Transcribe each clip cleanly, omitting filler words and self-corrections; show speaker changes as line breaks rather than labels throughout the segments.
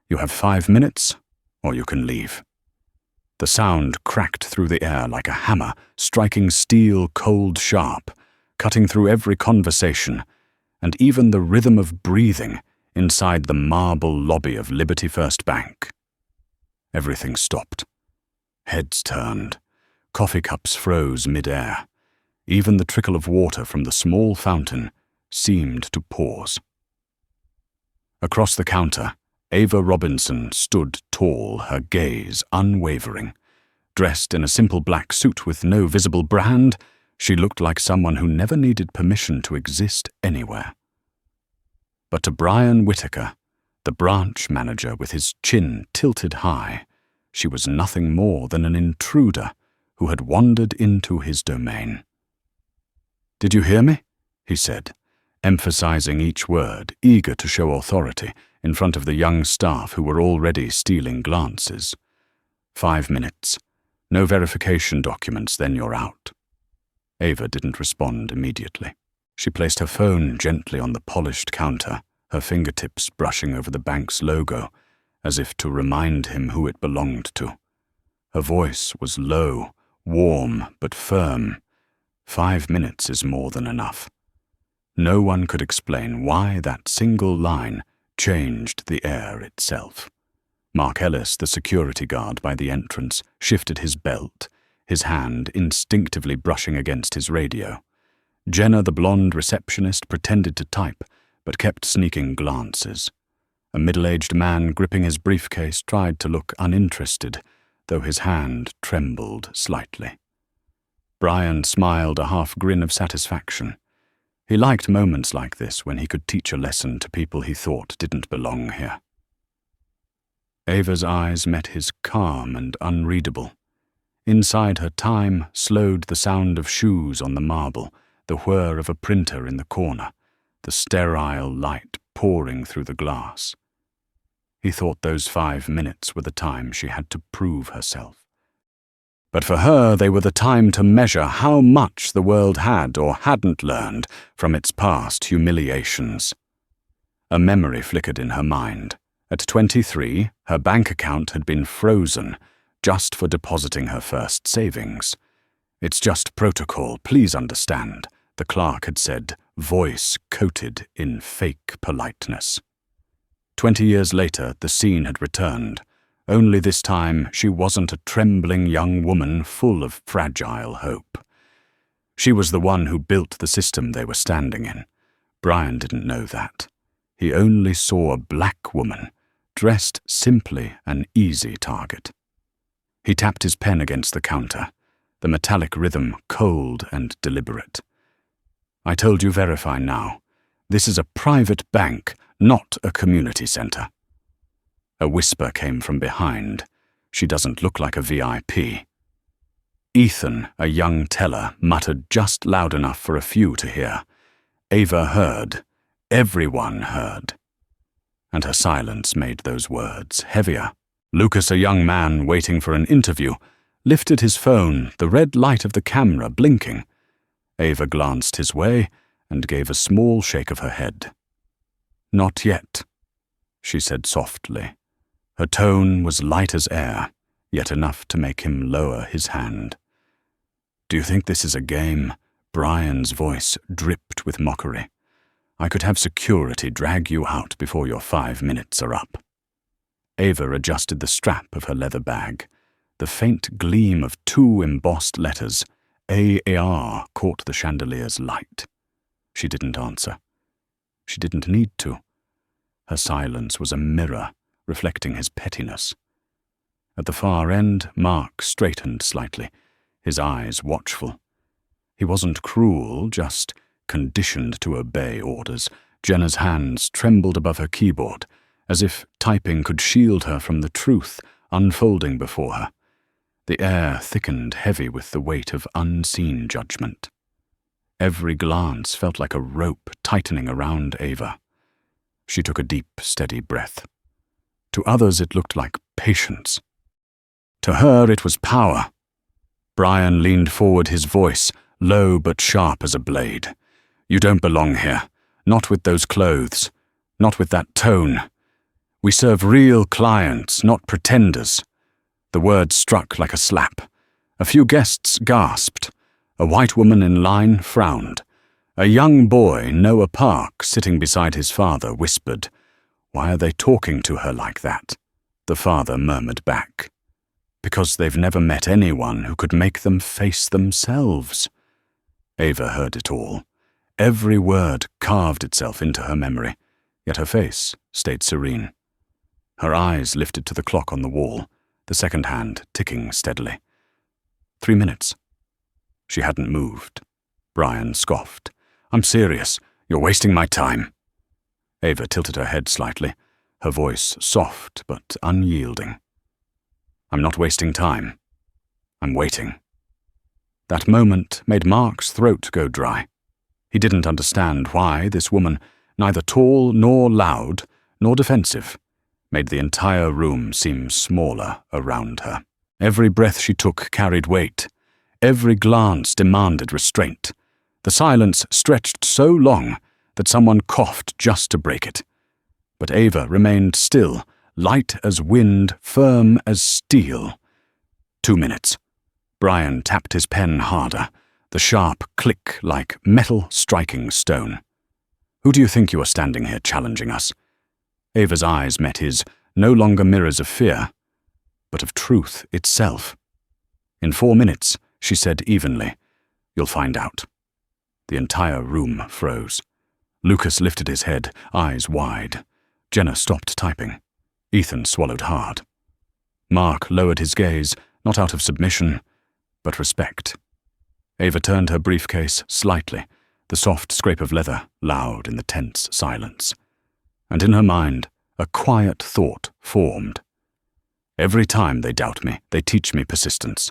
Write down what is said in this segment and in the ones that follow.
You have 5 minutes, or you can leave." The sound cracked through the air like a hammer, striking steel cold sharp, cutting through every conversation, and even the rhythm of breathing inside the marble lobby of Liberty First Bank. Everything stopped. Heads turned. Coffee cups froze mid-air. Even the trickle of water from the small fountain seemed to pause. Across the counter, Ava Robinson stood tall, her gaze unwavering. Dressed in a simple black suit with no visible brand, she looked like someone who never needed permission to exist anywhere. But to Brian Whitaker, the branch manager with his chin tilted high, she was nothing more than an intruder who had wandered into his domain. "Did you hear me?" he said, emphasizing each word, eager to show authority in front of the young staff who were already stealing glances. 5 minutes. No verification documents, then you're out. Ava didn't respond immediately. She placed her phone gently on the polished counter, her fingertips brushing over the bank's logo, as if to remind him who it belonged to. Her voice was low, warm, but firm. 5 minutes is more than enough. No one could explain why that single line changed the air itself. Mark Ellis, the security guard by the entrance, shifted his belt, his hand instinctively brushing against his radio. Jenna, the blonde receptionist, pretended to type, but kept sneaking glances. A middle-aged man gripping his briefcase tried to look uninterested, though his hand trembled slightly. Brian smiled a half grin of satisfaction. He liked moments like this when he could teach a lesson to people he thought didn't belong here. Ava's eyes met his calm and unreadable. Inside her, time slowed the sound of shoes on the marble, the whir of a printer in the corner, the sterile light pouring through the glass. He thought those 5 minutes were the time she had to prove herself. But for her, they were the time to measure how much the world had or hadn't learned from its past humiliations. A memory flickered in her mind. At 23, her bank account had been frozen just for depositing her first savings. "It's just protocol, please understand," the clerk had said, voice coated in fake politeness. 20 years later, the scene had returned. Only this time, she wasn't a trembling young woman full of fragile hope. She was the one who built the system they were standing in. Brian didn't know that. He only saw a black woman, dressed simply an easy target. He tapped his pen against the counter, the metallic rhythm cold and deliberate. "I told you verify now. This is a private bank, not a community center." A whisper came from behind. "She doesn't look like a VIP." Ethan, a young teller, muttered just loud enough for a few to hear. Ava heard. Everyone heard. And her silence made those words heavier. Lucas, a young man waiting for an interview, lifted his phone, the red light of the camera blinking. Ava glanced his way and gave a small shake of her head. "Not yet," she said softly. Her tone was light as air, yet enough to make him lower his hand. "Do you think this is a game?" Brian's voice dripped with mockery. "I could have security drag you out before your 5 minutes are up." Ava adjusted the strap of her leather bag. The faint gleam of 2 embossed letters, AAR, caught the chandelier's light. She didn't answer. She didn't need to. Her silence was a mirror, reflecting his pettiness. At the far end, Mark straightened slightly, his eyes watchful. He wasn't cruel, just conditioned to obey orders. Jenna's hands trembled above her keyboard, as if typing could shield her from the truth unfolding before her. The air thickened heavy with the weight of unseen judgment. Every glance felt like a rope tightening around Ava. She took a deep, steady breath. To others it looked like patience. To her it was power. Brian leaned forward, his voice low but sharp as a blade. "You don't belong here. Not with those clothes. Not with that tone. We serve real clients, not pretenders." The word struck like a slap. A few guests gasped. A white woman in line frowned. A young boy, Noah Park, sitting beside his father, whispered, "Why are they talking to her like that?" The father murmured back, "Because they've never met anyone who could make them face themselves." Ava heard it all. Every word carved itself into her memory, yet her face stayed serene. Her eyes lifted to the clock on the wall, the second hand ticking steadily. 3 minutes. She hadn't moved. Brian scoffed. "I'm serious. You're wasting my time." Ava tilted her head slightly, her voice soft but unyielding. "I'm not wasting time. I'm waiting." That moment made Mark's throat go dry. He didn't understand why this woman, neither tall nor loud nor defensive, made the entire room seem smaller around her. Every breath she took carried weight. Every glance demanded restraint. The silence stretched so long that someone coughed just to break it. But Ava remained still, light as wind, firm as steel. 2 minutes. Brian tapped his pen harder, the sharp click like metal striking stone. "Who do you think you are standing here challenging us?" Ava's eyes met his, no longer mirrors of fear, but of truth itself. "In 4 minutes," she said evenly, "you'll find out." The entire room froze. Lucas lifted his head, eyes wide. Jenna stopped typing. Ethan swallowed hard. Mark lowered his gaze, not out of submission, but respect. Ava turned her briefcase slightly, the soft scrape of leather loud in the tense silence. And in her mind, a quiet thought formed. Every time they doubt me, they teach me persistence.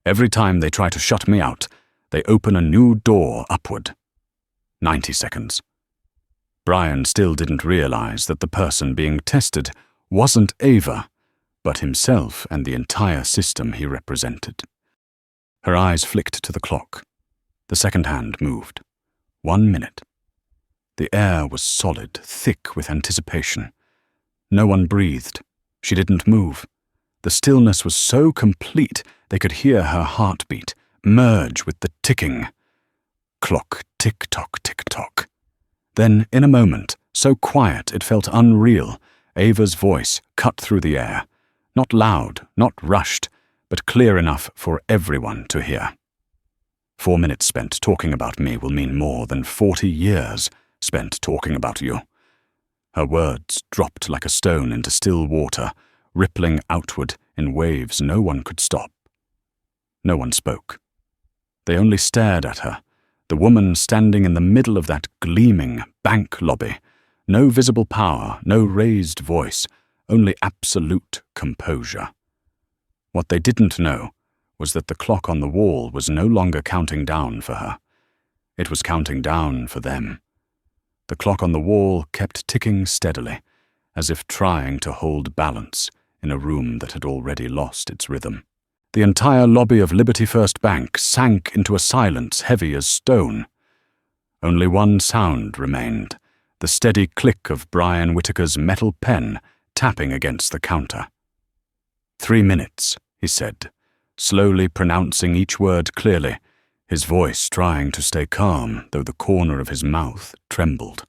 Every time they try to shut me out, they open a new door upward. 90 seconds. Brian still didn't realize that the person being tested wasn't Ava, but himself and the entire system he represented. Her eyes flicked to the clock. The second hand moved. 1 minute. The air was solid, thick with anticipation. No one breathed. She didn't move. The stillness was so complete they could hear her heartbeat merge with the ticking. Clock, tick-tock, tick-tock. Then, in a moment, so quiet it felt unreal, Ava's voice cut through the air. Not loud, not rushed, but clear enough for everyone to hear. 4 minutes spent talking about me will mean more than 40 years spent talking about you. Her words dropped like a stone into still water, rippling outward in waves no one could stop. No one spoke. They only stared at her, the woman standing in the middle of that gleaming bank lobby. No visible power, no raised voice, only absolute composure. What they didn't know was that the clock on the wall was no longer counting down for her. It was counting down for them. The clock on the wall kept ticking steadily, as if trying to hold balance in a room that had already lost its rhythm. The entire lobby of Liberty First Bank sank into a silence heavy as stone. Only one sound remained, the steady click of Brian Whittaker's metal pen tapping against the counter. 3 minutes, he said, slowly pronouncing each word clearly, his voice trying to stay calm, though the corner of his mouth trembled.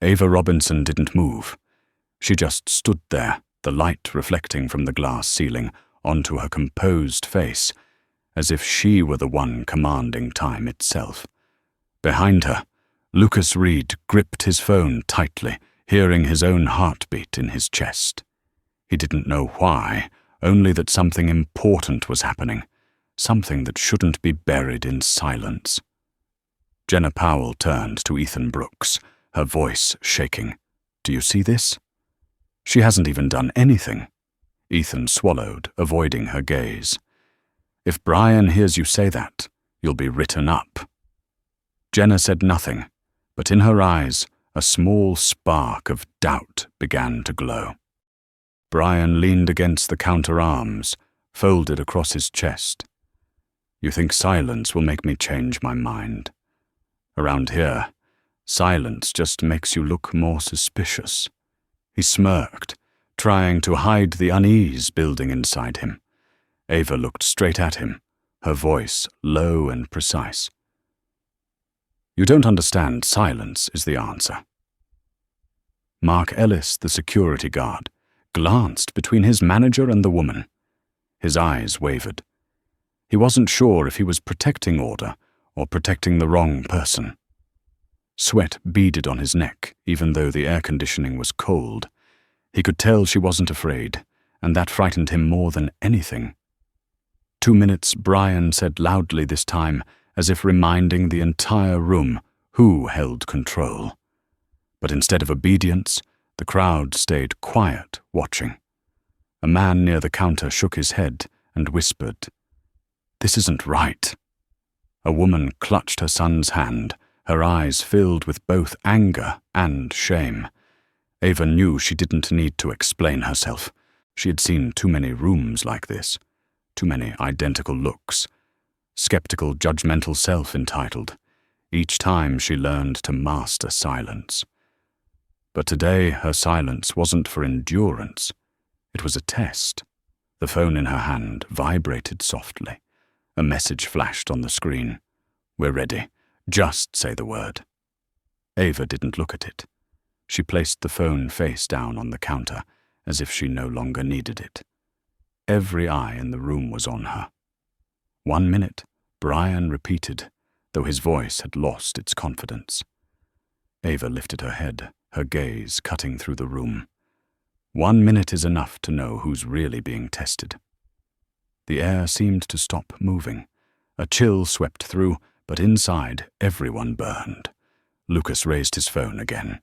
Ava Robinson didn't move. She just stood there, the light reflecting from the glass ceiling onto her composed face, as if she were the one commanding time itself. Behind her, Lucas Reed gripped his phone tightly, hearing his own heartbeat in his chest. He didn't know why, only that something important was happening, something that shouldn't be buried in silence. Jenna Powell turned to Ethan Brooks, her voice shaking. "Do you see this?" "She hasn't even done anything." Ethan swallowed, avoiding her gaze. "If Brian hears you say that, you'll be written up." Jenna said nothing, but in her eyes a small spark of doubt began to glow. Brian leaned against the counter arms, folded across his chest. "You think silence will make me change my mind? Around here, silence just makes you look more suspicious." He smirked, trying to hide the unease building inside him. Ava looked straight at him, her voice low and precise. "You don't understand. Silence is the answer." Mark Ellis, the security guard, glanced between his manager and the woman. His eyes wavered. He wasn't sure if he was protecting order or protecting the wrong person. Sweat beaded on his neck, even though the air conditioning was cold. He could tell she wasn't afraid, and that frightened him more than anything. 2 minutes, Brian said loudly this time, as if reminding the entire room who held control. But instead of obedience, the crowd stayed quiet, watching. A man near the counter shook his head and whispered, "This isn't right." A woman clutched her son's hand, her eyes filled with both anger and shame. Ava knew she didn't need to explain herself. She had seen too many rooms like this, too many identical looks. Skeptical, judgmental self-entitled. Each time she learned to master silence. But today her silence wasn't for endurance. It was a test. The phone in her hand vibrated softly. A message flashed on the screen. "We're ready. Just say the word." Ava didn't look at it. She placed the phone face down on the counter, as if she no longer needed it. Every eye in the room was on her. 1 minute, Brian repeated, though his voice had lost its confidence. Ava lifted her head, her gaze cutting through the room. 1 minute is enough to know who's really being tested. The air seemed to stop moving. A chill swept through, but inside everyone burned. Lucas raised his phone again.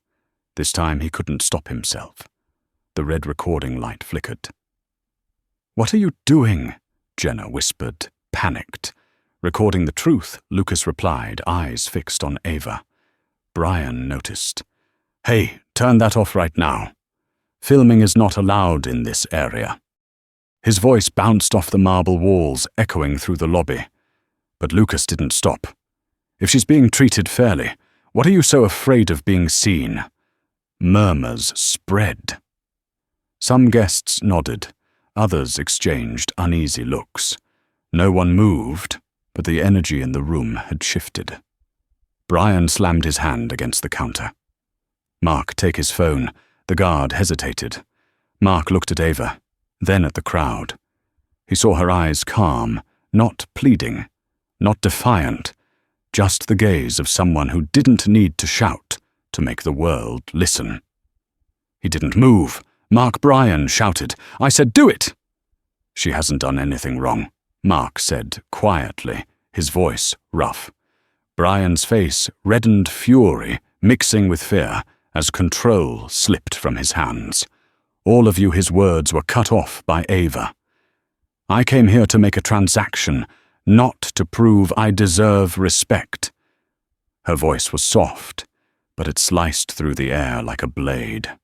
This time he couldn't stop himself. The red recording light flickered. "What are you doing?" Jenna whispered, panicked. Recording the truth, Lucas replied, eyes fixed on Ava. Brian noticed. "Hey, turn that off right now. Filming is not allowed in this area." His voice bounced off the marble walls, echoing through the lobby. But Lucas didn't stop. "If she's being treated fairly, what are you so afraid of being seen?" Murmurs spread. Some guests nodded. Others exchanged uneasy looks. No one moved, but the energy in the room had shifted. Brian slammed his hand against the counter. "Mark, take his phone." The guard hesitated. Mark looked at Ava, then at the crowd. He saw her eyes calm, not pleading, not defiant, just the gaze of someone who didn't need to shout to make the world listen. He didn't move. Mark Brian shouted, "I said do it!" "She hasn't done anything wrong," Mark said quietly, his voice rough. Brian's face reddened fury, mixing with fear, as control slipped from his hands. All of you, his words were cut off by Ava. "I came here to make a transaction, not to prove I deserve respect." Her voice was soft, but it sliced through the air like a blade.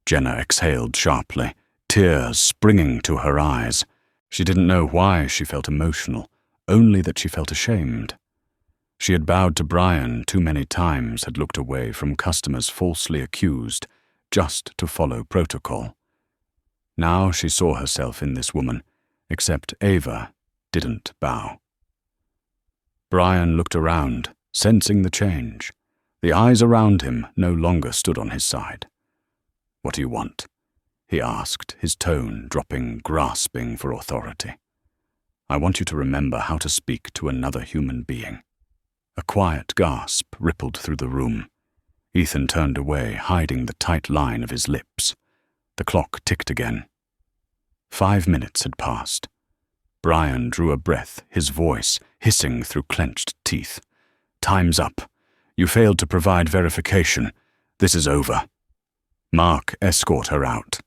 Jenna exhaled sharply, tears springing to her eyes. She didn't know why she felt emotional, only that she felt ashamed. She had bowed to Brian too many times, had looked away from customers falsely accused, just to follow protocol. Now she saw herself in this woman, except Ava didn't bow. Brian looked around, sensing the change. The eyes around him no longer stood on his side. "What do you want?" he asked, his tone dropping, grasping for authority. "I want you to remember how to speak to another human being." A quiet gasp rippled through the room. Ethan turned away, hiding the tight line of his lips. The clock ticked again. 5 minutes had passed. Brian drew a breath, his voice hissing through clenched teeth. "Time's up. You failed to provide verification. This is over. Mark, escort her out."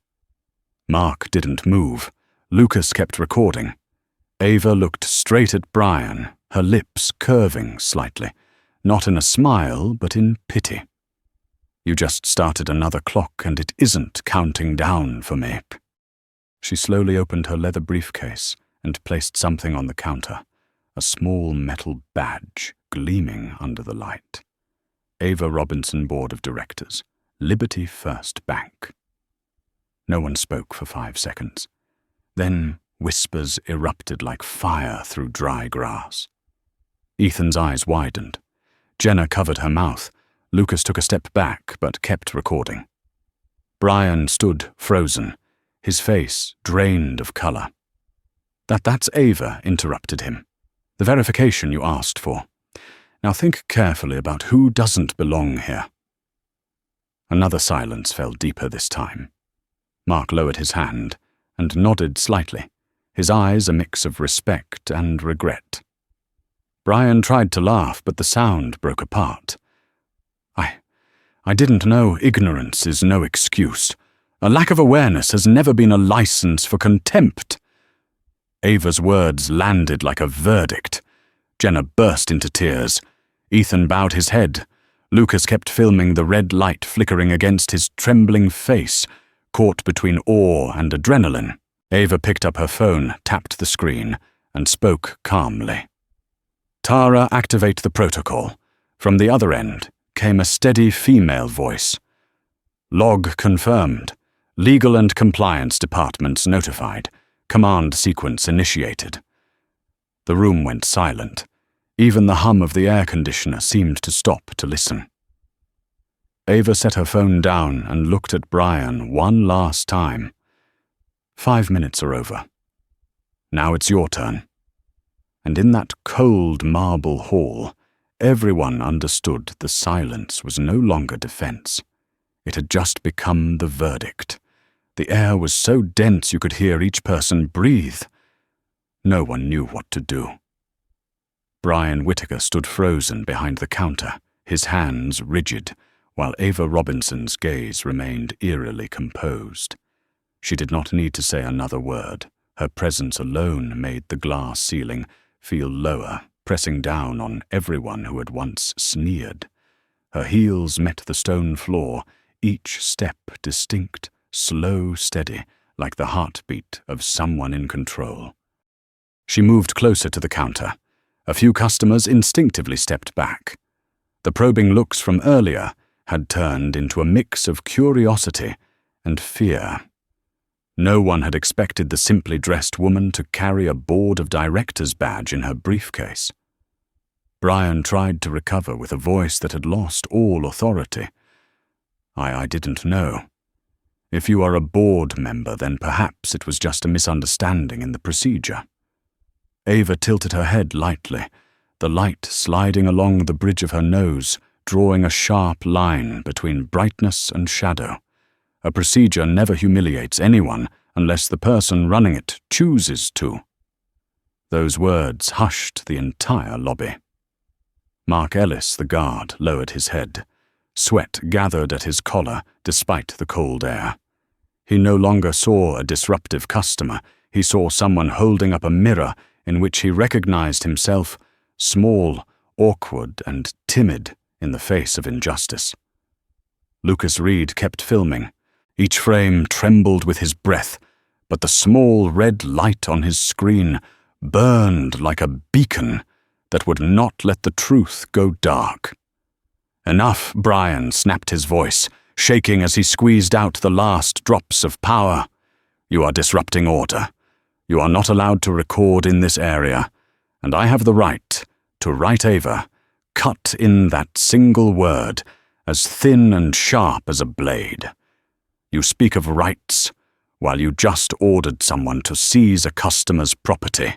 Mark didn't move. Lucas kept recording. Ava looked straight at Brian, her lips curving slightly, not in a smile, but in pity. "You just started another clock, and it isn't counting down for me." She slowly opened her leather briefcase and placed something on the counter, a small metal badge gleaming under the light. Ava Robinson, Board of Directors, Liberty First Bank. No one spoke for 5 seconds. Then whispers erupted like fire through dry grass. Ethan's eyes widened. Jenna covered her mouth. Lucas took a step back, but kept recording. Brian stood frozen, his face drained of color. That's Ava," interrupted him. "The verification you asked for. Now think carefully about who doesn't belong here." Another silence fell deeper this time. Mark lowered his hand and nodded slightly, his eyes a mix of respect and regret. Brian tried to laugh, but the sound broke apart. I didn't know ignorance is no excuse. A lack of awareness has never been a license for contempt." Ava's words landed like a verdict. Jenna burst into tears. Ethan bowed his head. Lucas kept filming the red light flickering against his trembling face, caught between awe and adrenaline. Ava picked up her phone, tapped the screen, and spoke calmly. "Tara, activate the protocol." From the other end came a steady female voice. "Log confirmed. Legal and compliance departments notified. Command sequence initiated." The room went silent. Even the hum of the air conditioner seemed to stop to listen. Ava set her phone down and looked at Brian one last time. 5 minutes are over. Now it's your turn. And in that cold marble hall, everyone understood the silence was no longer defense. It had just become the verdict. The air was so dense you could hear each person breathe. No one knew what to do. Brian Whittaker stood frozen behind the counter, his hands rigid, while Ava Robinson's gaze remained eerily composed. She did not need to say another word. Her presence alone made the glass ceiling feel lower, pressing down on everyone who had once sneered. Her heels met the stone floor, each step distinct, slow, steady, like the heartbeat of someone in control. She moved closer to the counter. A few customers instinctively stepped back. The probing looks from earlier had turned into a mix of curiosity and fear. No one had expected the simply dressed woman to carry a board of directors badge in her briefcase. Brian tried to recover with a voice that had lost all authority. I didn't know. If you are a board member, then perhaps it was just a misunderstanding in the procedure." Ava tilted her head lightly, the light sliding along the bridge of her nose, drawing a sharp line between brightness and shadow. A procedure never humiliates anyone unless the person running it chooses to. Those words hushed the entire lobby. Mark Ellis, the guard, lowered his head. Sweat gathered at his collar despite the cold air. He no longer saw a disruptive customer. He saw someone holding up a mirror in which he recognized himself, small, awkward, and timid in the face of injustice. Lucas Reed kept filming. Each frame trembled with his breath, but the small red light on his screen burned like a beacon that would not let the truth go dark. "Enough," Brian snapped his voice, shaking as he squeezed out the last drops of power. "You are disrupting order. You are not allowed to record in this area, and I have the right to write Ava, cut in that single word, as thin and sharp as a blade. You speak of rights, while you just ordered someone to seize a customer's property.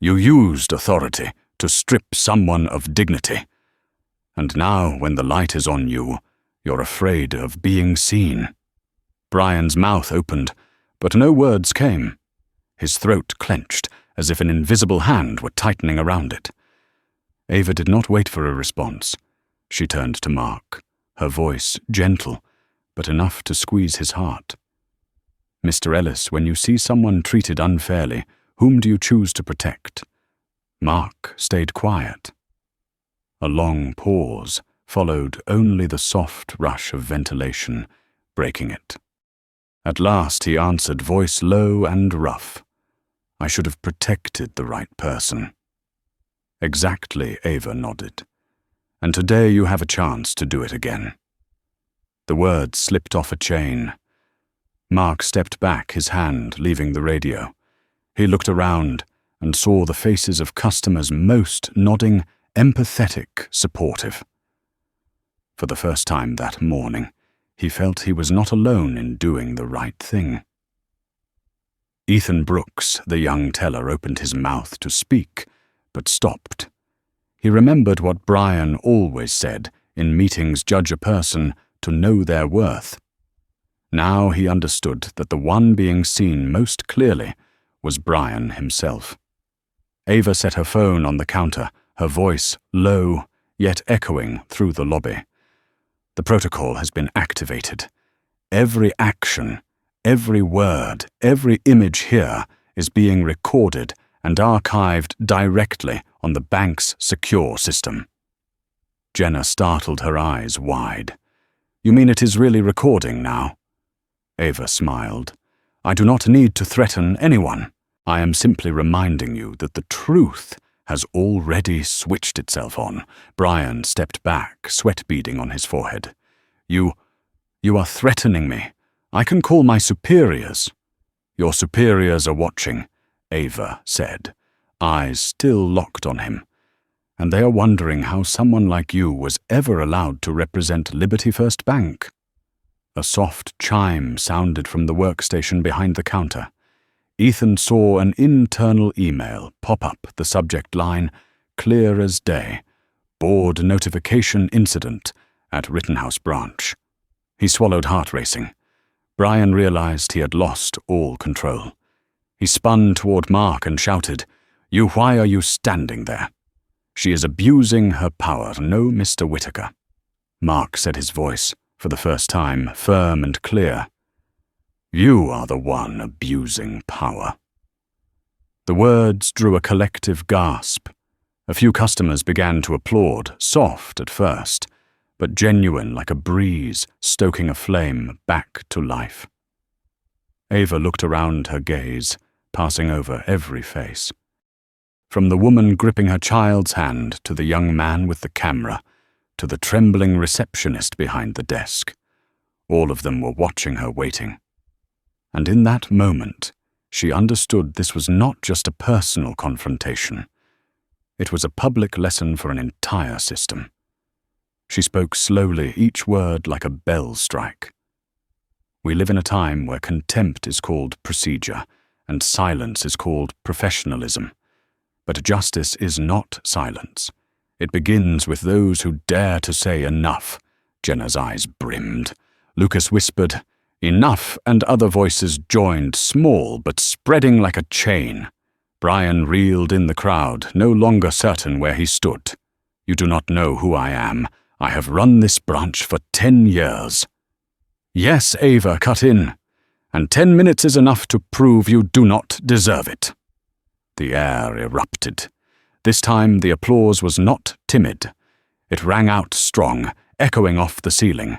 You used authority to strip someone of dignity. And now, when the light is on you, you're afraid of being seen." Brian's mouth opened, but no words came. His throat clenched, as if an invisible hand were tightening around it. Ava did not wait for a response. She turned to Mark, her voice gentle, but enough to squeeze his heart. "Mr. Ellis, when you see someone treated unfairly, whom do you choose to protect?" Mark stayed quiet. A long pause followed only the soft rush of ventilation, breaking it. At last he answered, voice low and rough. "I should have protected the right person." "Exactly," Ava nodded. "And today you have a chance to do it again." The words slipped off a chain. Mark stepped back, his hand leaving the radio. He looked around and saw the faces of customers, most nodding, empathetic, supportive. For the first time that morning, he felt he was not alone in doing the right thing. Ethan Brooks, the young teller, opened his mouth to speak, but stopped. He remembered what Brian always said, in meetings judge a person to know their worth. Now he understood that the one being seen most clearly was Brian himself. Ava set her phone on the counter, her voice low, yet echoing through the lobby. The protocol has been activated. Every action, every word, every image here is being recorded and archived directly on the bank's secure system. Jenna startled, her eyes wide. "You mean it is really recording now?" Ava smiled. "I do not need to threaten anyone. I am simply reminding you that the truth has already switched itself on." Brian stepped back, sweat beading on his forehead. You are threatening me. I can call my superiors." "Your superiors are watching," Ava said, eyes still locked on him. "And they are wondering how someone like you was ever allowed to represent Liberty First Bank." A soft chime sounded from the workstation behind the counter. Ethan saw an internal email pop up, the subject line, clear as day, "Board notification incident at Rittenhouse branch." He swallowed, heart racing. Brian realized he had lost all control. He spun toward Mark and shouted, Why are you standing there? She is abusing her power, no Mr. Whitaker." Mark said, his voice, for the first time, firm and clear. "You are the one abusing power." The words drew a collective gasp. A few customers began to applaud, soft at first, but genuine like a breeze stoking a flame back to life. Ava looked around, her gaze passing over every face. From the woman gripping her child's hand to the young man with the camera, to the trembling receptionist behind the desk. All of them were watching her, waiting. And in that moment, she understood this was not just a personal confrontation. It was a public lesson for an entire system. She spoke slowly, each word like a bell strike. "We live in a time where contempt is called procedure, and silence is called professionalism. But justice is not silence. It begins with those who dare to say enough." Jenna's eyes brimmed. Lucas whispered, "Enough," and other voices joined, small but spreading like a chain. Brian reeled in the crowd, no longer certain where he stood. "You do not know who I am. I have run this branch for 10 years. "Yes," Ava cut in, "and 10 minutes is enough to prove you do not deserve it." The air erupted. This time the applause was not timid. It rang out strong, echoing off the ceiling.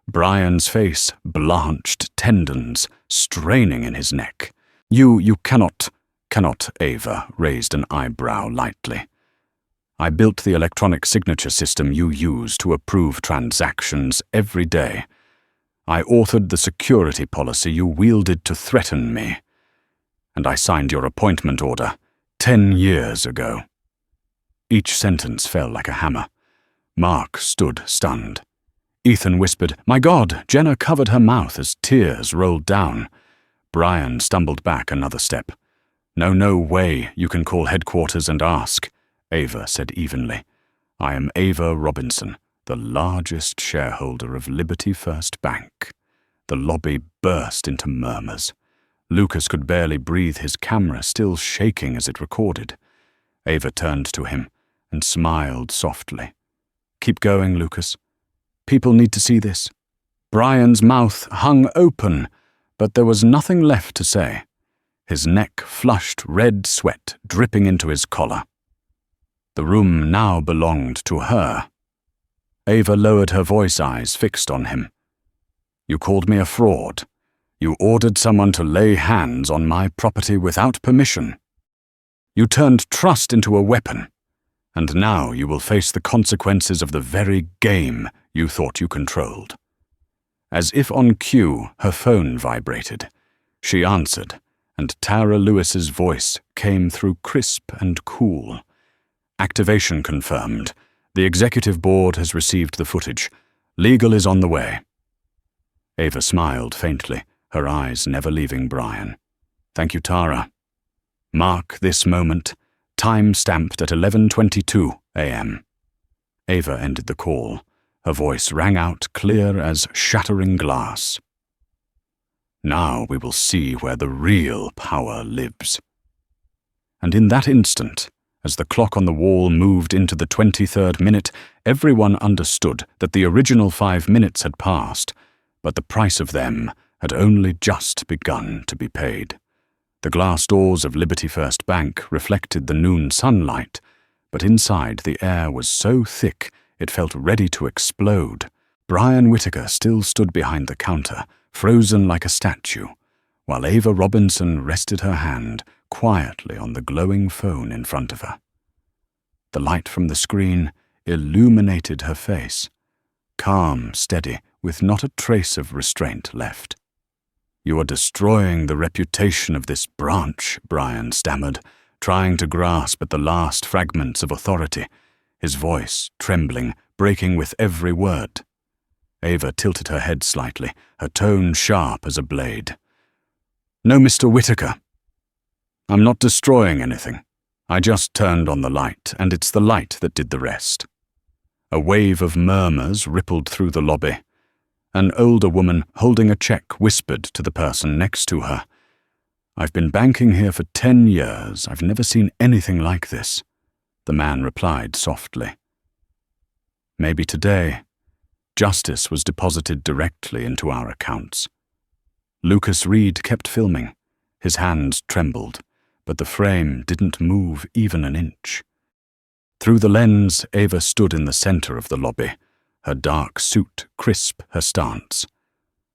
Brian's face blanched, tendons straining in his neck. You cannot, Ava raised an eyebrow lightly. "I built the electronic signature system you use to approve transactions every day. I authored the security policy you wielded to threaten me. And I signed your appointment order 10 years ago." Each sentence fell like a hammer. Mark stood stunned. Ethan whispered, "My God!" Jenna covered her mouth as tears rolled down. Brian stumbled back another step. No way you can call headquarters and ask," Ava said evenly. "I am Ava Robinson, the largest shareholder of Liberty First Bank." The lobby burst into murmurs. Lucas could barely breathe, his camera still shaking as it recorded. Ava turned to him and smiled softly. "Keep going, Lucas. People need to see this." Brian's mouth hung open, but there was nothing left to say. His neck flushed, red sweat dripping into his collar. The room now belonged to her. Ava lowered her voice, eyes fixed on him. "You called me a fraud. You ordered someone to lay hands on my property without permission. You turned trust into a weapon, and now you will face the consequences of the very game you thought you controlled." As if on cue, her phone vibrated. She answered, and Tara Lewis's voice came through crisp and cool. Activation confirmed. The executive board has received the footage. Legal is on the way. Ava smiled faintly, her eyes never leaving Brian. Thank you, Tara. Mark this moment, time stamped at 11:22 a.m. Ava ended the call. Her voice rang out clear as shattering glass. Now we will see where the real power lives. And in that instant, as the clock on the wall moved into the 23rd minute, everyone understood that the original 5 minutes had passed, but the price of them had only just begun to be paid. The glass doors of Liberty First Bank reflected the noon sunlight, but inside the air was so thick it felt ready to explode. Brian Whittaker still stood behind the counter, frozen like a statue, while Ava Robinson rested her hand quietly on the glowing phone in front of her. The light from the screen illuminated her face, calm, steady, with not a trace of restraint left. You are destroying the reputation of this branch, Brian stammered, trying to grasp at the last fragments of authority, his voice trembling, breaking with every word. Ava tilted her head slightly, her tone sharp as a blade. No, Mr. Whittaker. I'm not destroying anything. I just turned on the light, and it's the light that did the rest. A wave of murmurs rippled through the lobby. An older woman holding a check whispered to the person next to her. I've been banking here for 10 years. I've never seen anything like this. The man replied softly. Maybe today, justice was deposited directly into our accounts. Lucas Reed kept filming. His hands trembled, but the frame didn't move even an inch. Through the lens, Ava stood in the center of the lobby, her dark suit crisp her stance.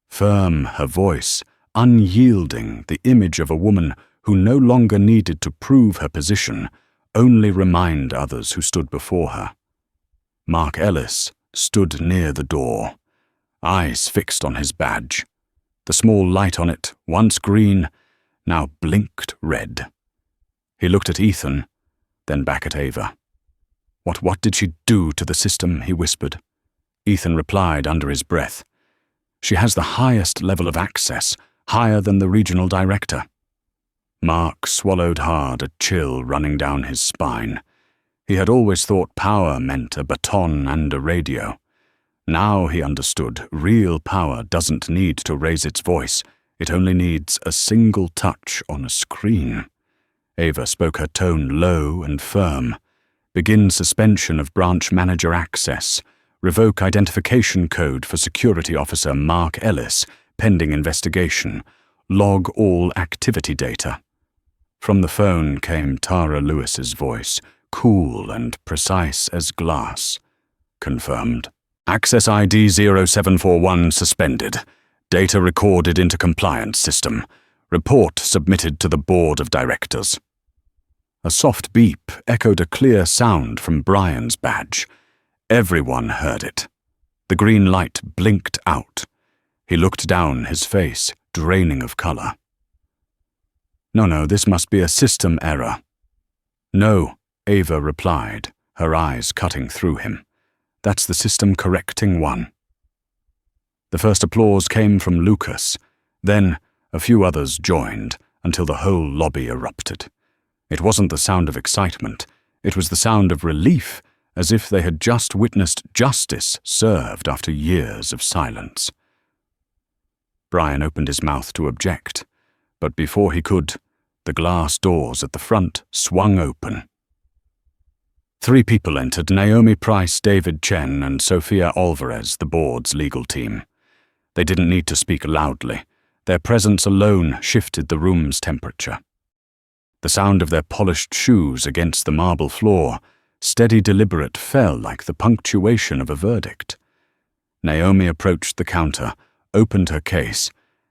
Firm her voice, unyielding, the image of a woman who no longer needed to prove her position, only remind others who stood before her. Mark Ellis stood near the door, eyes fixed on his badge. The small light on it, once green, now blinked red. He looked at Ethan, then back at Ava. What did she do to the system?" he whispered. Ethan replied under his breath. "She has the highest level of access, higher than the regional director." Mark swallowed hard, a chill running down his spine. He had always thought power meant a baton and a radio. Now he understood real power doesn't need to raise its voice. It only needs a single touch on a screen. Ava spoke her tone low and firm. "Begin suspension of branch manager access. Revoke identification code for security officer Mark Ellis, pending investigation. Log all activity data." From the phone came Tara Lewis's voice, cool and precise as glass. "Confirmed. Access ID 0741 suspended. Data recorded into compliance system. Report submitted to the board of directors." A soft beep echoed a clear sound from Brian's badge. Everyone heard it. The green light blinked out. He looked down, his face draining of color. No, this must be a system error." "No," Ava replied, her eyes cutting through him. "That's the system correcting one." The first applause came from Lucas. Then a few others joined until the whole lobby erupted. It wasn't the sound of excitement. It was the sound of relief, as if they had just witnessed justice served after years of silence. Brian opened his mouth to object, but before he could, the glass doors at the front swung open. 3 people entered: Naomi Price, David Chen, and Sophia Alvarez, the board's legal team. They didn't need to speak loudly. Their presence alone shifted the room's temperature. The sound of their polished shoes against the marble floor, steady, deliberate, fell like the punctuation of a verdict. Naomi approached the counter, opened her case,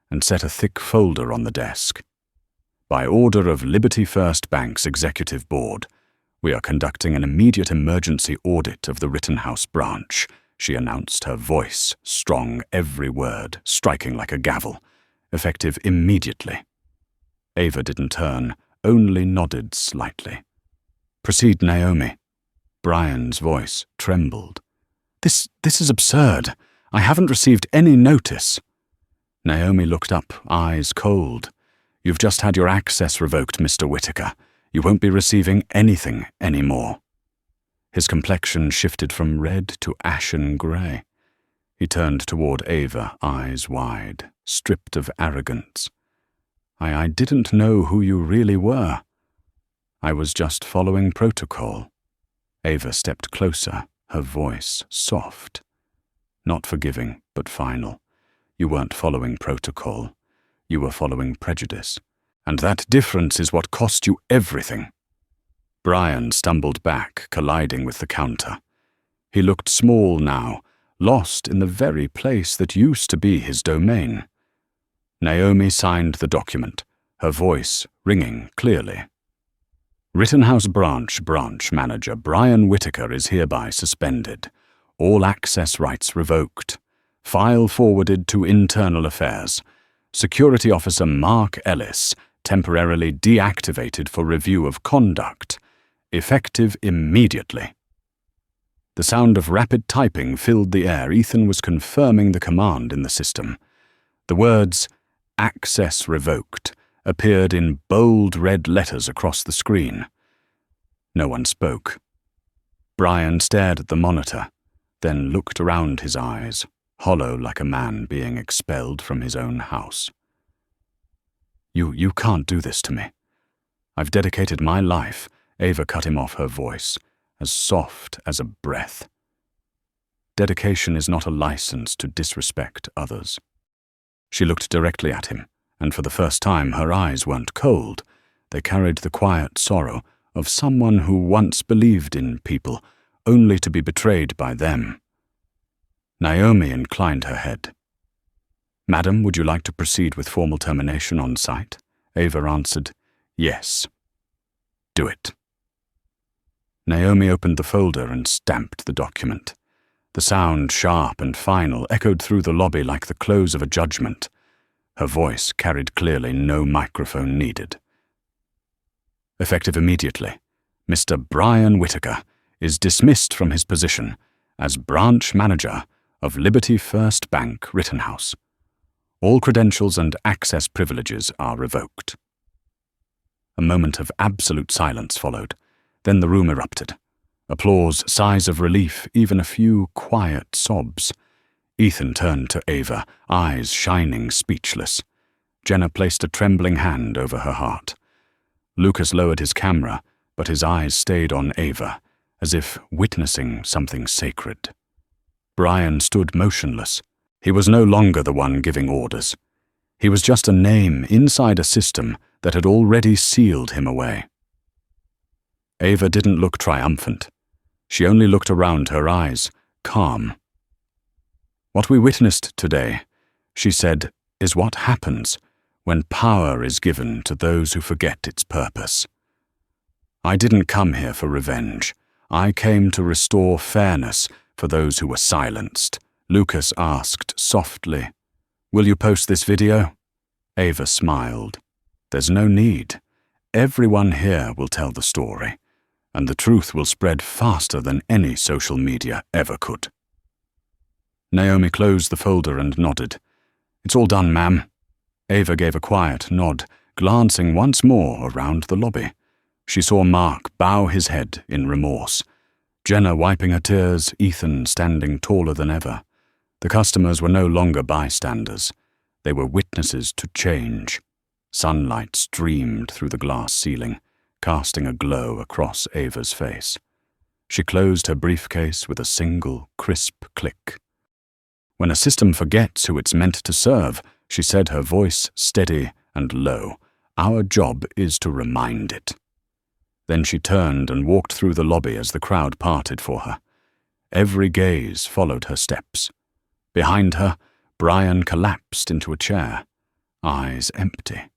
and set a thick folder on the desk. "By order of Liberty First Bank's Executive Board, we are conducting an immediate emergency audit of the Rittenhouse branch. she announced, her voice strong, every word striking like a gavel, effective immediately. Ava didn't turn, only nodded slightly. "Proceed, Naomi." Brian's voice trembled. This is absurd. I haven't received any notice." Naomi looked up, eyes cold. "You've just had your access revoked, Mr. Whitaker. You won't be receiving anything anymore." His complexion shifted from red to ashen grey. He turned toward Ava, eyes wide, stripped of arrogance. I didn't know who you really were. I was just following protocol." Ava stepped closer, her voice soft. "Not forgiving, but final. You weren't following protocol. You were following prejudice. And that difference is what cost you everything." Brian stumbled back, colliding with the counter. He looked small now, lost in the very place that used to be his domain. Naomi signed the document, her voice ringing clearly. "Rittenhouse branch manager Brian Whitaker is hereby suspended. All access rights revoked. File forwarded to Internal Affairs. Security Officer Mark Ellis temporarily deactivated for review of conduct. Effective immediately." The sound of rapid typing filled the air. Ethan was confirming the command in the system. The words, "Access revoked," appeared in bold red letters across the screen. No one spoke. Brian stared at the monitor, then looked around, his eyes hollow like a man being expelled from his own house. You can't do this to me. I've dedicated my life." Ava cut him off, her voice as soft as a breath. "Dedication is not a license to disrespect others." She looked directly at him, and for the first time her eyes weren't cold. They carried the quiet sorrow of someone who once believed in people, only to be betrayed by them. Naomi inclined her head. "Madam, would you like to proceed with formal termination on site?" Ava answered, "Yes." "Do it." Naomi opened the folder and stamped the document. The sound, sharp and final, echoed through the lobby like the close of a judgment. Her voice carried clearly, no microphone needed. "Effective immediately, Mr. Brian Whitaker is dismissed from his position as branch manager of Liberty First Bank, Rittenhouse. All credentials and access privileges are revoked." A moment of absolute silence followed. Then the room erupted. Applause, sighs of relief, even a few quiet sobs. Ethan turned to Ava, eyes shining, speechless. Jenna placed a trembling hand over her heart. Lucas lowered his camera, but his eyes stayed on Ava, as if witnessing something sacred. Brian stood motionless. He was no longer the one giving orders. He was just a name inside a system that had already sealed him away. Ava didn't look triumphant. She only looked around, her eyes calm. "What we witnessed today," she said, "is what happens when power is given to those who forget its purpose. I didn't come here for revenge. I came to restore fairness for those who were silenced." Lucas asked softly, "Will you post this video?" Ava smiled. "There's no need. Everyone here will tell the story, and the truth will spread faster than any social media ever could." Naomi closed the folder and nodded. "It's all done, ma'am." Ava gave a quiet nod, glancing once more around the lobby. She saw Mark bow his head in remorse, Jenna wiping her tears, Ethan standing taller than ever. The customers were no longer bystanders. They were witnesses to change. Sunlight streamed through the glass ceiling, casting a glow across Ava's face. She closed her briefcase with a single, crisp click. "When a system forgets who it's meant to serve," she said, her voice steady and low, "our job is to remind it." Then she turned and walked through the lobby as the crowd parted for her. Every gaze followed her steps. Behind her, Brian collapsed into a chair, eyes empty.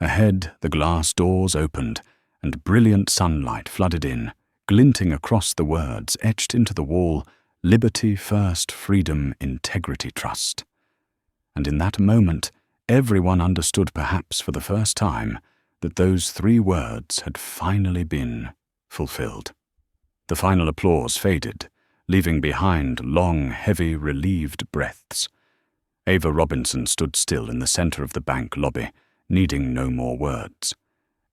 Ahead, the glass doors opened, and brilliant sunlight flooded in, glinting across the words etched into the wall, Liberty first, freedom, integrity, trust. And in that moment, everyone understood, perhaps for the first time, that those 3 words had finally been fulfilled. The final applause faded, leaving behind long, heavy, relieved breaths. Ava Robinson stood still in the center of the bank lobby, needing no more words.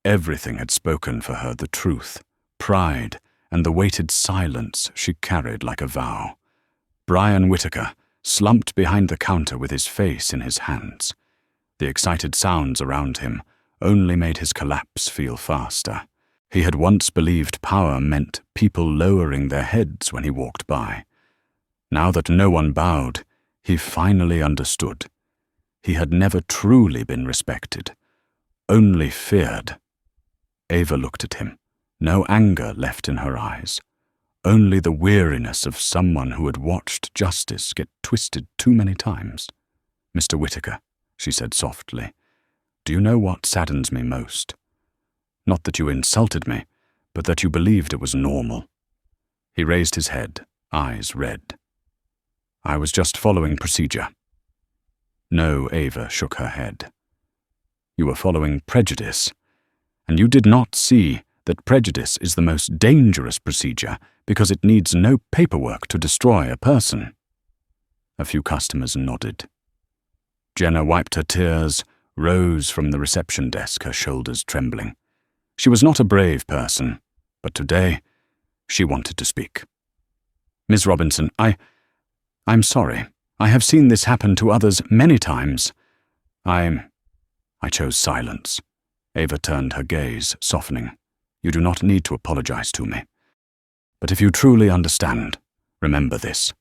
Everything had spoken for her the truth, pride, and the weighted silence she carried like a vow. Brian Whitaker slumped behind the counter with his face in his hands. The excited sounds around him only made his collapse feel faster. He had once believed power meant people lowering their heads when he walked by. Now that no one bowed, he finally understood. He had never truly been respected, only feared. Ava looked at him, no anger left in her eyes, only the weariness of someone who had watched justice get twisted too many times. "Mr. Whitaker," she said softly, "do you know what saddens me most? Not that you insulted me, but that you believed it was normal." He raised his head, eyes red. "I was just following procedure." No, Ava shook her head. "You were following prejudice, and you did not see that prejudice is the most dangerous procedure because it needs no paperwork to destroy a person." A few customers nodded. Jenna wiped her tears, rose from the reception desk, her shoulders trembling. She was not a brave person, but today she wanted to speak. "Ms. Robinson, I'm sorry. I have seen this happen to others many times. I chose silence." Ava turned her gaze, softening. "You do not need to apologize to me. But if you truly understand, remember this.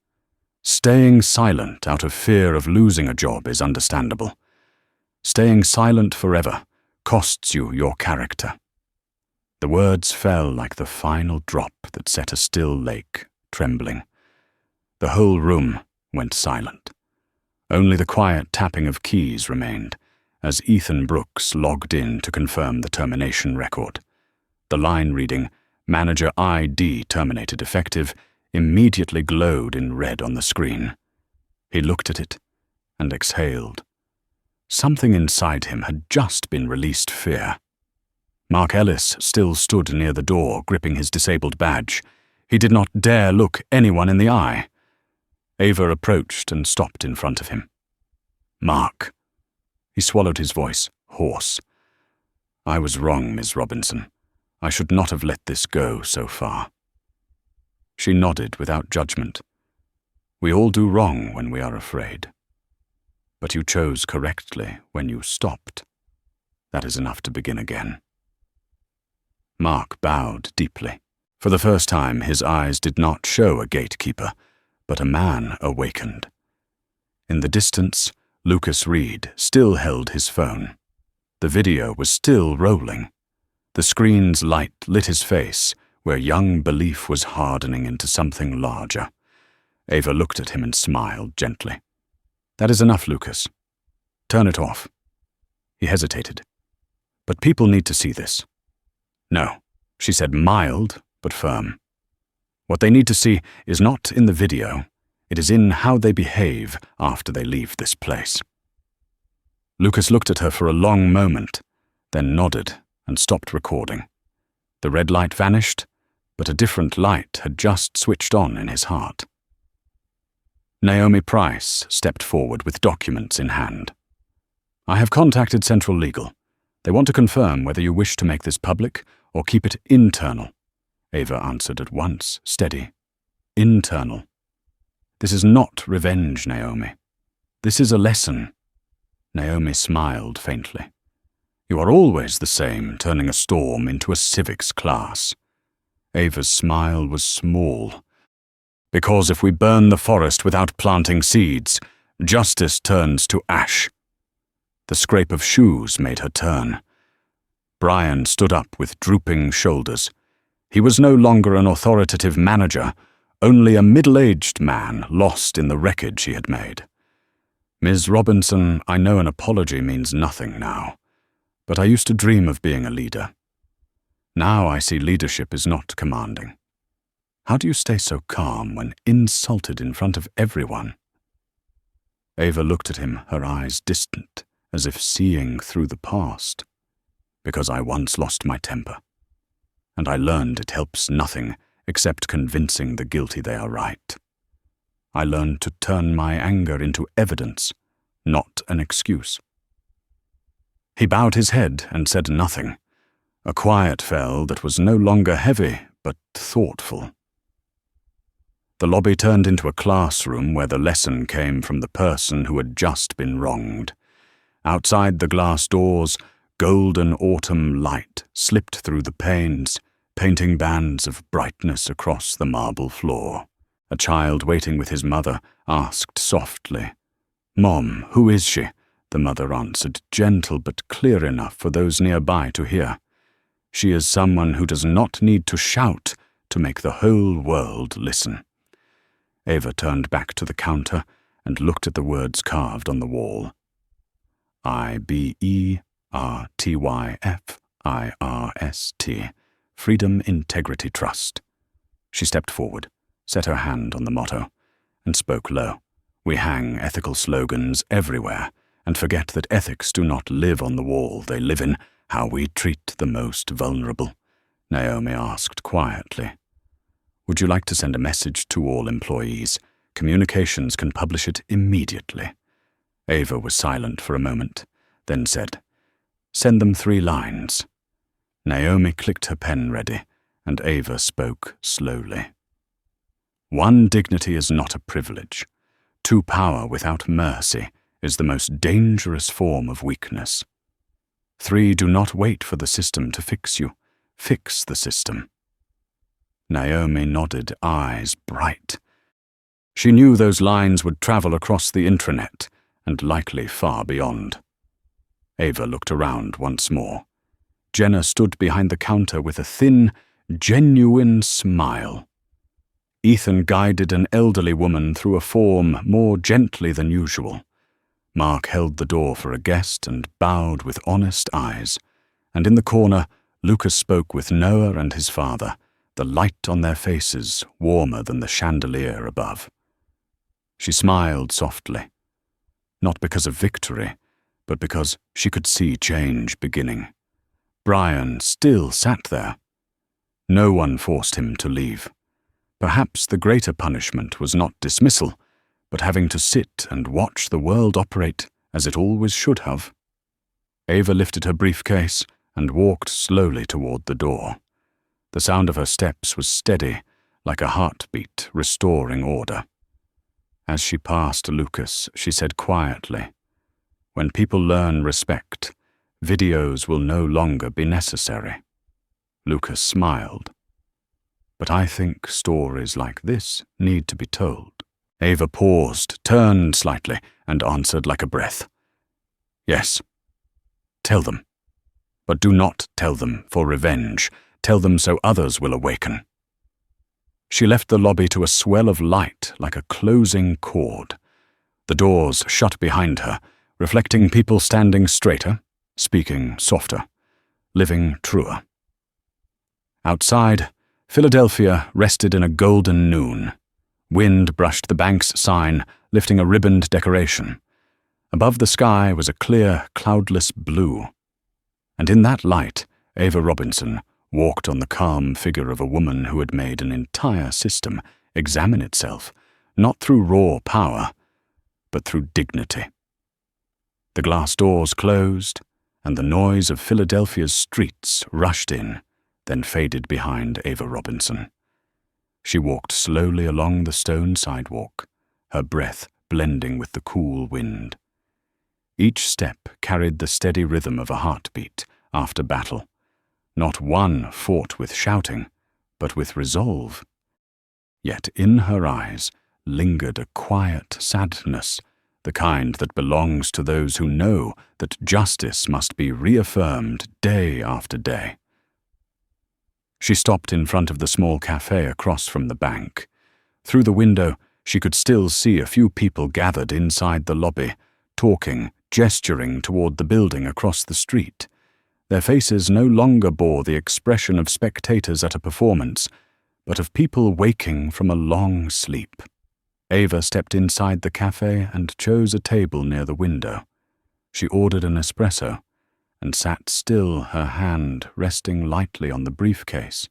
Staying silent out of fear of losing a job is understandable. Staying silent forever costs you your character." The words fell like the final drop that set a still lake trembling. The whole room went silent. Only the quiet tapping of keys remained, as Ethan Brooks logged in to confirm the termination record. The line reading, "Manager ID terminated effective," immediately glowed in red on the screen. He looked at it and exhaled. Something inside him had just been released fear. Mark Ellis still stood near the door, gripping his disabled badge. He did not dare look anyone in the eye. Ava approached and stopped in front of him. "Mark." He swallowed his voice, hoarse. "I was wrong, Ms. Robinson. I should not have let this go so far." She nodded without judgment. "We all do wrong when we are afraid. But you chose correctly when you stopped. That is enough to begin again." Mark bowed deeply. For the first time, his eyes did not show a gatekeeper, but a man awakened. In the distance, Lucas Reed still held his phone. The video was still rolling. The screen's light lit his face, where young belief was hardening into something larger. Ava looked at him and smiled gently. "That is enough, Lucas. Turn it off." He hesitated. "But people need to see this." "No," she said, mild but firm. "What they need to see is not in the video. It is in how they behave after they leave this place." Lucas looked at her for a long moment, then nodded and stopped recording. The red light vanished, but a different light had just switched on in his heart. Naomi Price stepped forward with documents in hand. "I have contacted Central Legal. They want to confirm whether you wish to make this public or keep it internal." Ava answered at once, steady. "Internal. This is not revenge, Naomi. This is a lesson." Naomi smiled faintly. "You are always the same, turning a storm into a civics class." Ava's smile was small. "Because if we burn the forest without planting seeds, justice turns to ash." The scrape of shoes made her turn. Brian stood up with drooping shoulders. He was no longer an authoritative manager, only a middle-aged man lost in the wreckage he had made. "Ms. Robinson, I know an apology means nothing now, but I used to dream of being a leader. Now I see leadership is not commanding. How do you stay so calm when insulted in front of everyone?" Ava looked at him, her eyes distant, as if seeing through the past. "Because I once lost my temper. And I learned it helps nothing except convincing the guilty they are right. I learned to turn my anger into evidence, not an excuse." He bowed his head and said nothing. A quiet fell that was no longer heavy, but thoughtful. The lobby turned into a classroom where the lesson came from the person who had just been wronged. Outside the glass doors, golden autumn light slipped through the panes, painting bands of brightness across the marble floor. A child waiting with his mother asked softly, "Mom, who is she?" The mother answered, gentle but clear enough for those nearby to hear. "She is someone who does not need to shout to make the whole world listen." Ava turned back to the counter and looked at the words carved on the wall. IBERTYFIRST, Freedom, Integrity, Trust. She stepped forward, set her hand on the motto, and spoke low. "We hang ethical slogans everywhere and forget that ethics do not live on the wall. They live in how we treat the most vulnerable." Naomi asked quietly, "Would you like to send a message to all employees? Communications can publish it immediately." Ava was silent for a moment, then said, "Send them 3 lines." Naomi clicked her pen ready, and Ava spoke slowly. "One dignity is not a privilege. 2 power without mercy is the most dangerous form of weakness. 3 do not wait for the system to fix you. Fix the system." Naomi nodded, eyes bright. She knew those lines would travel across the intranet, and likely far beyond. Ava looked around once more. Jenna stood behind the counter with a thin, genuine smile. Ethan guided an elderly woman through a form more gently than usual. Mark held the door for a guest and bowed with honest eyes, and in the corner, Lucas spoke with Noah and his father, the light on their faces warmer than the chandelier above. She smiled softly, not because of victory, but because she could see change beginning. Brian still sat there. No one forced him to leave. Perhaps the greater punishment was not dismissal, but having to sit and watch the world operate as it always should have. Ava lifted her briefcase and walked slowly toward the door. The sound of her steps was steady, like a heartbeat restoring order. As she passed Lucas, she said quietly, "When people learn respect, videos will no longer be necessary." Lucas smiled. "But I think stories like this need to be told." Ava paused, turned slightly, and answered like a breath. "Yes. Tell them. But do not tell them for revenge. Tell them so others will awaken." She left the lobby to a swell of light like a closing chord. The doors shut behind her, reflecting people standing straighter, speaking softer, living truer. Outside, Philadelphia rested in a golden noon. Wind brushed the bank's sign, lifting a ribboned decoration. Above the sky was a clear, cloudless blue. And in that light, Ava Robinson walked on the calm figure of a woman who had made an entire system examine itself, not through raw power, but through dignity. The glass doors closed, and the noise of Philadelphia's streets rushed in, then faded behind Ava Robinson. She walked slowly along the stone sidewalk, her breath blending with the cool wind. Each step carried the steady rhythm of a heartbeat after battle. Not one fought with shouting, but with resolve. Yet in her eyes lingered a quiet sadness, the kind that belongs to those who know that justice must be reaffirmed day after day. She stopped in front of the small cafe across from the bank. Through the window, she could still see a few people gathered inside the lobby, talking, gesturing toward the building across the street. Their faces no longer bore the expression of spectators at a performance, but of people waking from a long sleep. Ava stepped inside the cafe and chose a table near the window. She ordered an espresso and sat still, her hand resting lightly on the briefcase,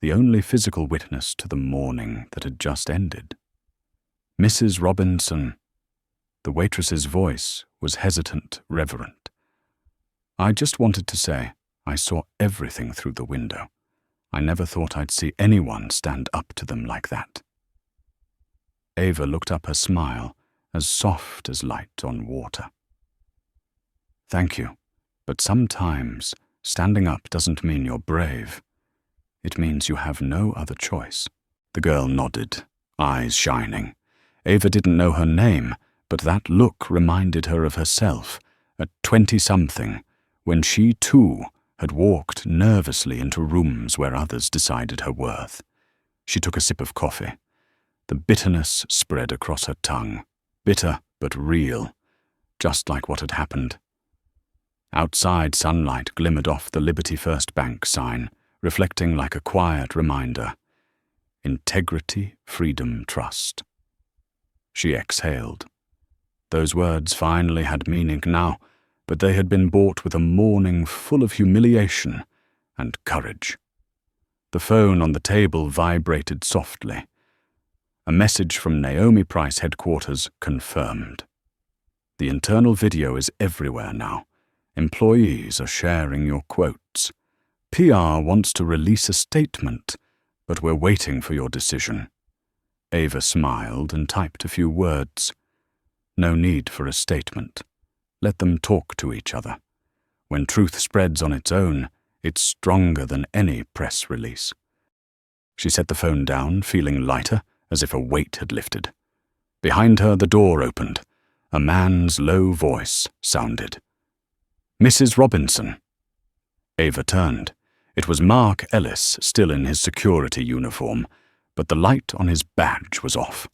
the only physical witness to the morning that had just ended. "Mrs. Robinson." The waitress's voice was hesitant, reverent. "I just wanted to say I saw everything through the window. I never thought I'd see anyone stand up to them like that." Ava looked up, her smile as soft as light on water. "Thank you, but sometimes standing up doesn't mean you're brave. It means you have no other choice." The girl nodded, eyes shining. Ava didn't know her name, but that look reminded her of herself at 20-something, when she too had walked nervously into rooms where others decided her worth. She took a sip of coffee. The bitterness spread across her tongue, bitter but real, just like what had happened. Outside, sunlight glimmered off the Liberty First Bank sign, reflecting like a quiet reminder. Integrity, freedom, trust. She exhaled. Those words finally had meaning now, but they had been bought with a morning full of humiliation and courage. The phone on the table vibrated softly. A message from Naomi Price headquarters confirmed. "The internal video is everywhere now. Employees are sharing your quotes. PR wants to release a statement, but we're waiting for your decision." Ava smiled and typed a few words. No need for a statement. Let them talk to each other. When truth spreads on its own, it's stronger than any press release. She set the phone down, feeling lighter, as if a weight had lifted. Behind her, the door opened. A man's low voice sounded. "Mrs. Robinson." Ava turned. It was Mark Ellis, still in his security uniform, but the light on his badge was off.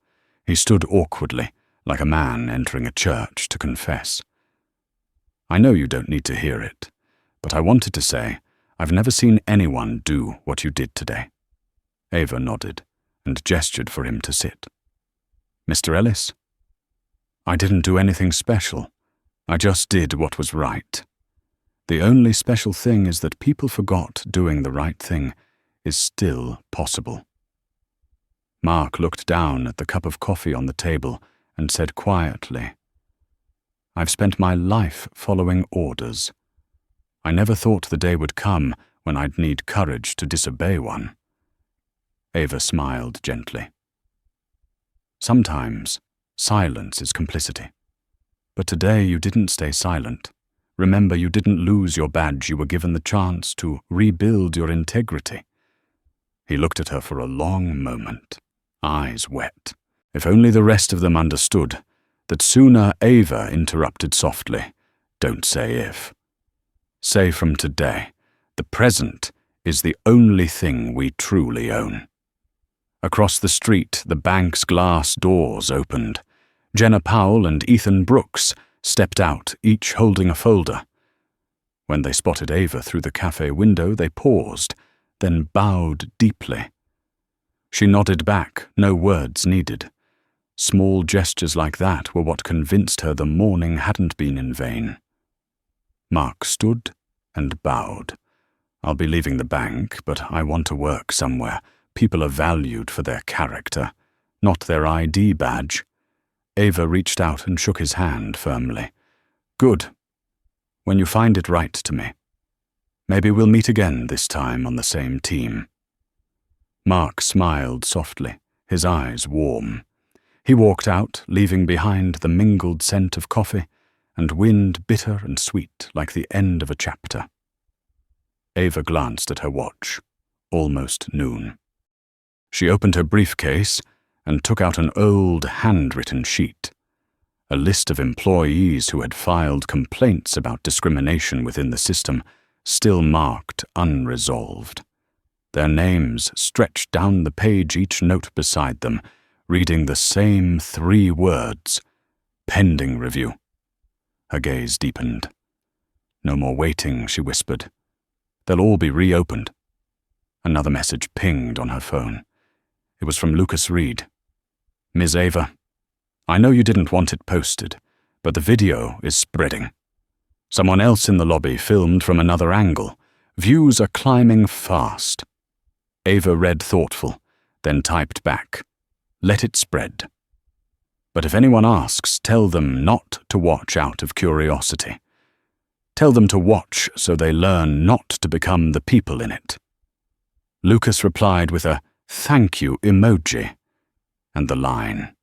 He stood awkwardly, like a man entering a church to confess. "I know you don't need to hear it, but I wanted to say I've never seen anyone do what you did today." Ava nodded and gestured for him to sit. "Mr. Ellis?" "I didn't do anything special. I just did what was right. The only special thing is that people forgot doing the right thing is still possible." Mark looked down at the cup of coffee on the table and said quietly, "I've spent my life following orders. I never thought the day would come when I'd need courage to disobey one." Ava smiled gently. "Sometimes silence is complicity. But today you didn't stay silent. Remember, you didn't lose your badge. You were given the chance to rebuild your integrity." He looked at her for a long moment, eyes wet. If only the rest of them understood that sooner. Ava interrupted softly, "Don't say if. Say from today, the present is the only thing we truly own." Across the street, the bank's glass doors opened. Jenna Powell and Ethan Brooks stepped out, each holding a folder. When they spotted Ava through the cafe window, they paused, then bowed deeply. She nodded back, no words needed. Small gestures like that were what convinced her the morning hadn't been in vain. Mark stood and bowed. "I'll be leaving the bank, but I want to work somewhere. People are valued for their character, not their ID badge." Ava reached out and shook his hand firmly. "Good. When you find it right to me. Maybe we'll meet again, this time on the same team." Mark smiled softly, his eyes warm. He walked out, leaving behind the mingled scent of coffee and wind bitter and sweet like the end of a chapter. Ava glanced at her watch. Almost noon. She opened her briefcase and took out an old handwritten sheet. A list of employees who had filed complaints about discrimination within the system, still marked unresolved. Their names stretched down the page, each note beside them, reading the same 3 words, "Pending review." Her gaze deepened. "No more waiting," she whispered. "They'll all be reopened." Another message pinged on her phone. It was from Lucas Reed. "Ms. Ava, I know you didn't want it posted, but the video is spreading. Someone else in the lobby filmed from another angle. Views are climbing fast." Ava read thoughtful, then typed back, "Let it spread. But if anyone asks, tell them not to watch out of curiosity. Tell them to watch so they learn not to become the people in it." Lucas replied with a "thank you" emoji, and the line,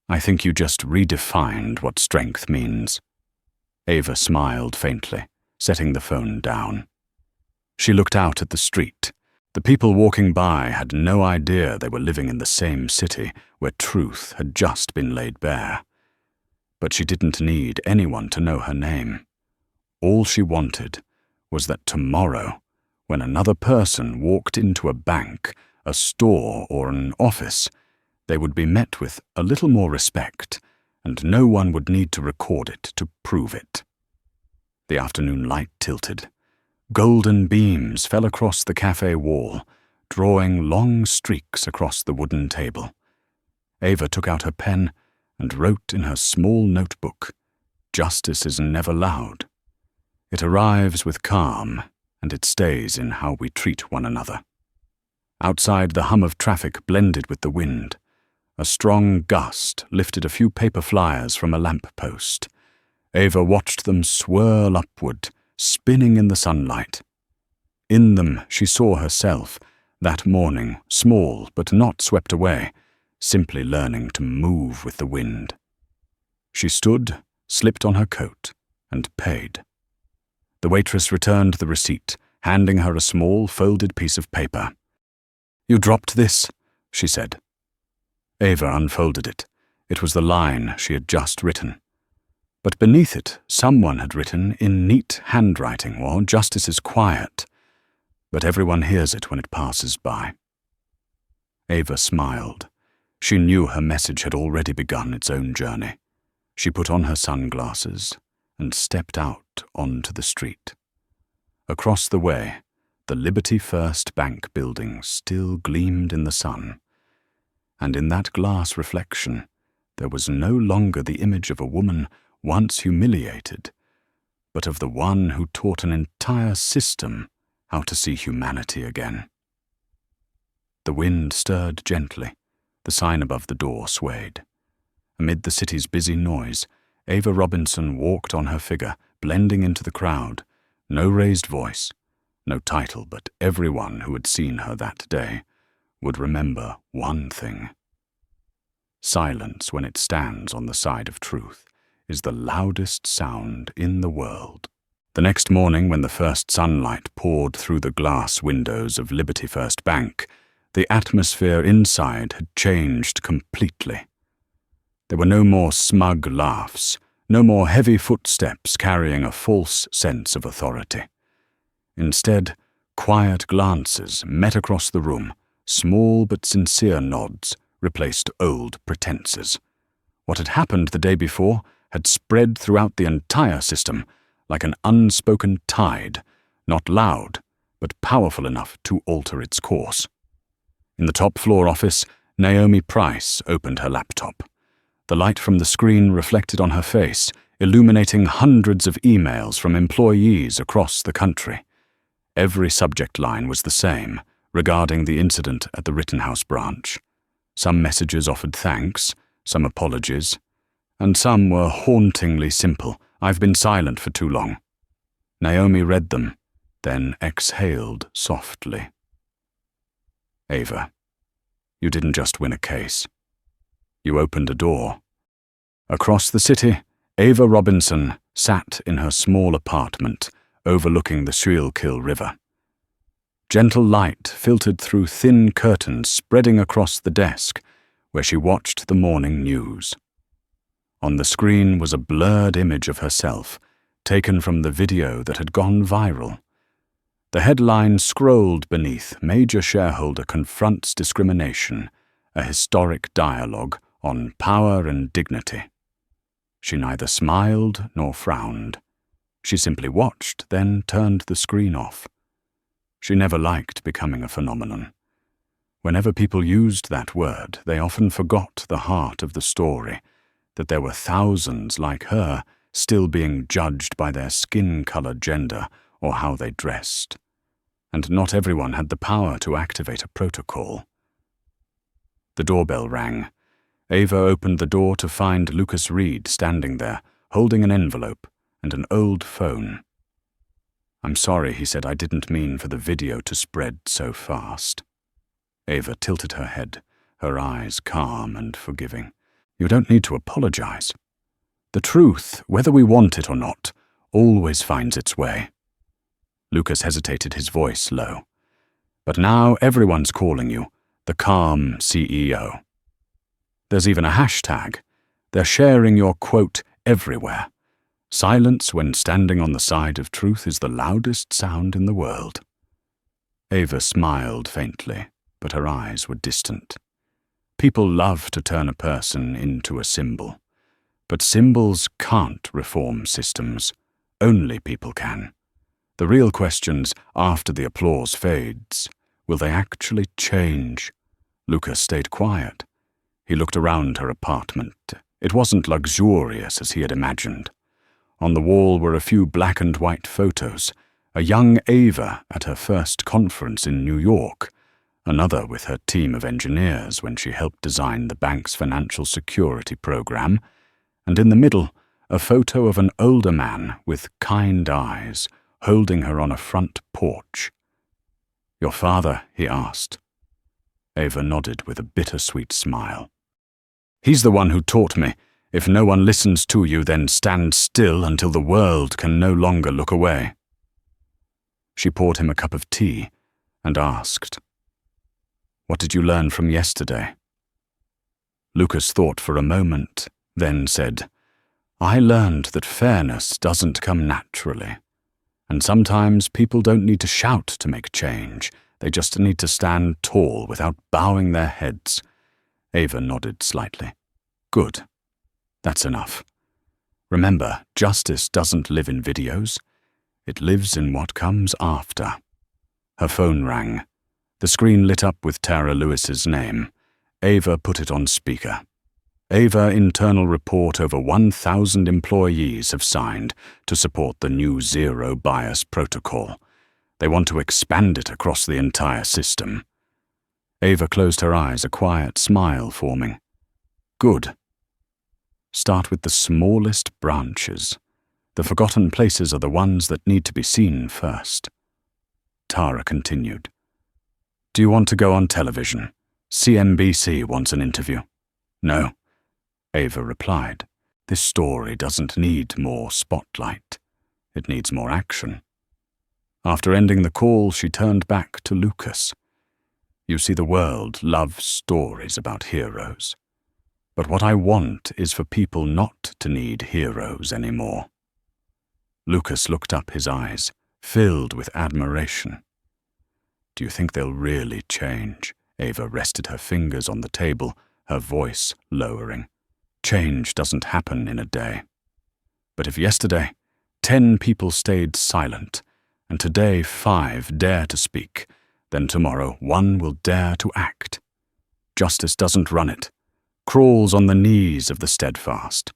"I think you just redefined what strength means." Ava smiled faintly, setting the phone down. She looked out at the street. The people walking by had no idea they were living in the same city where truth had just been laid bare. But she didn't need anyone to know her name. All she wanted was that tomorrow, when another person walked into a bank, a store, or an office, they would be met with a little more respect, and no one would need to record it to prove it. The afternoon light tilted. Golden beams fell across the cafe wall, drawing long streaks across the wooden table. Ava took out her pen and wrote in her small notebook, "Justice is never loud. It arrives with calm, and it stays in how we treat one another." Outside, the hum of traffic blended with the wind. A strong gust lifted a few paper flyers from a lamp post. Ava watched them swirl upward, spinning in the sunlight. In them she saw herself, that morning, small but not swept away, simply learning to move with the wind. She stood, slipped on her coat, and paid. The waitress returned the receipt, handing her a small, folded piece of paper. "You dropped this," she said. Ava unfolded it. It was the line she had just written. But beneath it, someone had written in neat handwriting, "Or justice is quiet, but everyone hears it when it passes by." Ava smiled. She knew her message had already begun its own journey. She put on her sunglasses and stepped out onto the street. Across the way, the Liberty First Bank building still gleamed in the sun, and in that glass reflection there was no longer the image of a woman once humiliated, but of the one who taught an entire system how to see humanity again. The wind stirred gently. The sign above the door swayed. Amid the city's busy noise, Ava Robinson walked on her figure, blending into the crowd. No raised voice, no title, but everyone who had seen her that day would remember one thing. Silence, when it stands on the side of truth, is the loudest sound in the world. The next morning, when the first sunlight poured through the glass windows of Liberty First Bank, the atmosphere inside had changed completely. There were no more smug laughs, no more heavy footsteps carrying a false sense of authority. Instead, quiet glances met across the room, small but sincere nods replaced old pretenses. What had happened the day before had spread throughout the entire system like an unspoken tide, not loud, but powerful enough to alter its course. In the top-floor office, Naomi Price opened her laptop. The light from the screen reflected on her face, illuminating hundreds of emails from employees across the country. Every subject line was the same, regarding the incident at the Rittenhouse branch. Some messages offered thanks, some apologies, and some were hauntingly simple. "I've been silent for too long." Naomi read them, then exhaled softly. "Ava, you didn't just win a case. You opened a door." Across the city, Ava Robinson sat in her small apartment overlooking the Schuylkill River. Gentle light filtered through thin curtains spreading across the desk where she watched the morning news. On the screen was a blurred image of herself, taken from the video that had gone viral. The headline scrolled beneath, "Major Shareholder Confronts Discrimination, a Historic Dialogue on Power and Dignity." She neither smiled nor frowned. She simply watched, then turned the screen off. She never liked becoming a phenomenon. Whenever people used that word, they often forgot the heart of the story, that there were thousands like her still being judged by their skin color, gender, or how they dressed. And not everyone had the power to activate a protocol. The doorbell rang. Ava opened the door to find Lucas Reed standing there, holding an envelope and an old phone. "I'm sorry," he said. "I didn't mean for the video to spread so fast." Ava tilted her head, her eyes calm and forgiving. "You don't need to apologize. The truth, whether we want it or not, always finds its way." Lucas hesitated, his voice low. "But now everyone's calling you the calm CEO. There's even a hashtag. They're sharing your quote everywhere. Silence when standing on the side of truth is the loudest sound in the world." Ava smiled faintly, but her eyes were distant. People love to turn a person into a symbol, but symbols can't reform systems. Only people can. The real questions, after the applause fades, will they actually change? Lucas stayed quiet. He looked around her apartment. It wasn't luxurious as he had imagined. On the wall were a few black and white photos, a young Ava at her first conference in New York, another with her team of engineers when she helped design the bank's financial security program, and in the middle, a photo of an older man with kind eyes, holding her on a front porch. "Your father?" he asked. Ava nodded with a bittersweet smile. "He's the one who taught me, if no one listens to you, then stand still until the world can no longer look away." She poured him a cup of tea and asked, "What did you learn from yesterday?" Lucas thought for a moment, then said, "I learned that fairness doesn't come naturally, and sometimes people don't need to shout to make change. They just need to stand tall without bowing their heads." Ava nodded slightly. "Good. That's enough. Remember, justice doesn't live in videos. It lives in what comes after." Her phone rang. The screen lit up with Tara Lewis's name. Ava put it on speaker. "Ava, internal report: over 1,000 employees have signed to support the new zero bias protocol. They want to expand it across the entire system." Ava closed her eyes, a quiet smile forming. "Good. Start with the smallest branches. The forgotten places are the ones that need to be seen first." Tara continued. "Do you want to go on television? CNBC wants an interview." "No," Ava replied. "This story doesn't need more spotlight. It needs more action." After ending the call, she turned back to Lucas. "You see, the world loves stories about heroes. But what I want is for people not to need heroes anymore." Lucas looked up, his eyes filled with admiration. "Do you think they'll really change?" Ava rested her fingers on the table, her voice lowering. "Change doesn't happen in a day. But if yesterday 10 people stayed silent, and today 5 dare to speak, then tomorrow 1 will dare to act. Justice doesn't run it, crawls on the knees of the steadfast."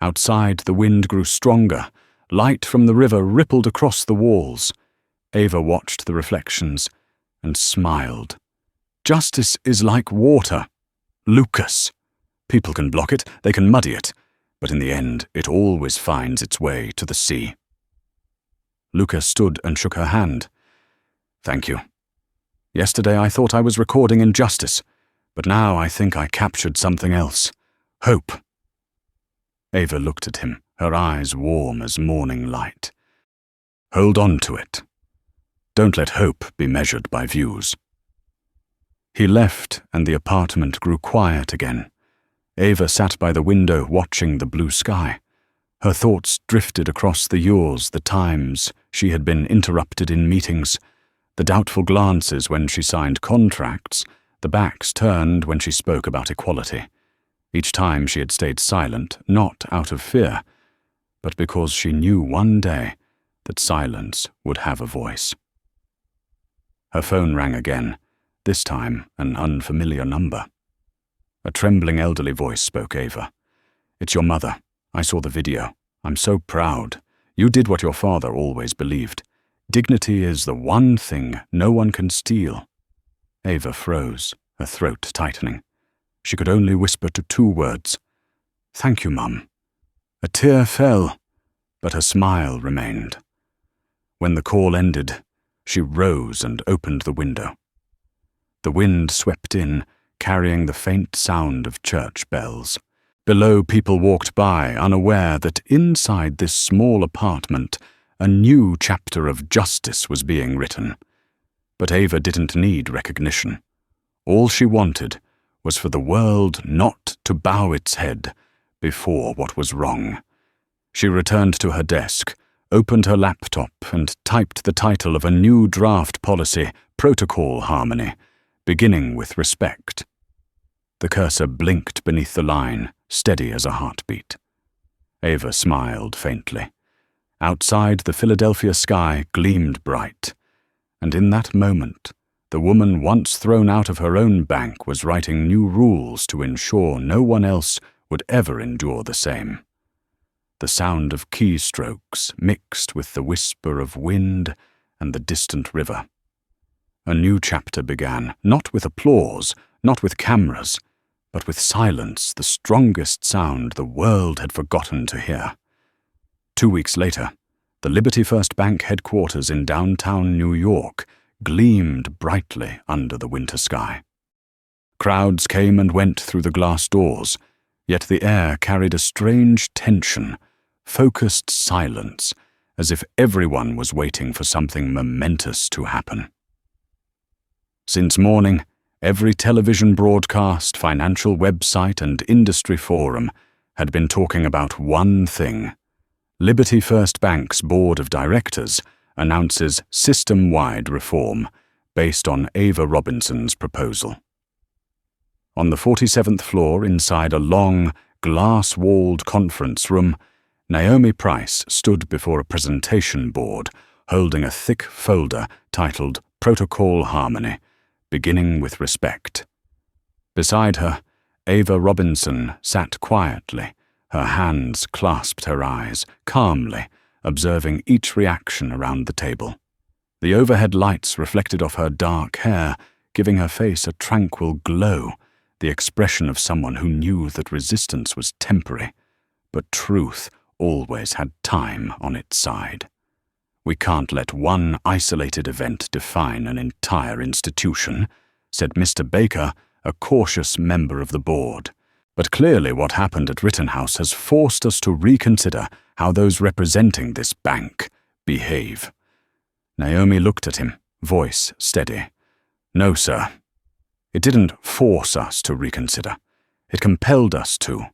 Outside, the wind grew stronger. Light from the river rippled across the walls. Ava watched the reflections and smiled. "Justice is like water. Lucas. People can block it, they can muddy it, but in the end, it always finds its way to the sea." Lucas stood and shook her hand. "Thank you. Yesterday I thought I was recording injustice, but now I think I captured something else. Hope." Ava looked at him, her eyes warm as morning light. "Hold on to it. Don't let hope be measured by views." He left, and the apartment grew quiet again. Ava sat by the window watching the blue sky. Her thoughts drifted across the years, the times she had been interrupted in meetings, the doubtful glances when she signed contracts, the backs turned when she spoke about equality. Each time she had stayed silent, not out of fear, but because she knew one day that silence would have a voice. Her phone rang again. this time an unfamiliar number. A trembling elderly voice spoke Ava. "It's your mother. I saw the video. I'm so proud. You did what your father always believed. Dignity is the one thing no one can steal." Ava froze, her throat tightening. She could only whisper to 2 words. "Thank you, Mum." A tear fell, but her smile remained. When the call ended, she rose and opened the window. The wind swept in, carrying the faint sound of church bells. Below, people walked by, unaware that inside this small apartment, a new chapter of justice was being written. But Ava didn't need recognition. All she wanted was for the world not to bow its head before what was wrong. She returned to her desk, opened her laptop, and typed the title of a new draft policy, Protocol Harmony, beginning with respect. The cursor blinked beneath the line, steady as a heartbeat. Ava smiled faintly. Outside, the Philadelphia sky gleamed bright, and in that moment, the woman once thrown out of her own bank was writing new rules to ensure no one else would ever endure the same. The sound of keystrokes mixed with the whisper of wind and the distant river. A new chapter began, not with applause, not with cameras, but with silence, the strongest sound the world had forgotten to hear. 2 weeks later, the Liberty First Bank headquarters in downtown New York gleamed brightly under the winter sky. Crowds came and went through the glass doors, yet the air carried a strange tension, focused silence, as if everyone was waiting for something momentous to happen. Since morning, every television broadcast, financial website, and industry forum had been talking about one thing. Liberty First Bank's board of directors announces system-wide reform based on Ava Robinson's proposal. On the 47th floor, inside a long, glass-walled conference room, Naomi Price stood before a presentation board holding a thick folder titled Protocol Harmony, beginning with respect. Beside her, Ava Robinson sat quietly, her hands clasped her eyes, calmly observing each reaction around the table. The overhead lights reflected off her dark hair, giving her face a tranquil glow, the expression of someone who knew that resistance was temporary, but truth always had time on its side. "We can't let one isolated event define an entire institution," said Mr. Baker, a cautious member of the board. "But clearly what happened at Rittenhouse has forced us to reconsider how those representing this bank behave." Naomi looked at him, voice steady. "No, sir. It didn't force us to reconsider. It compelled us to."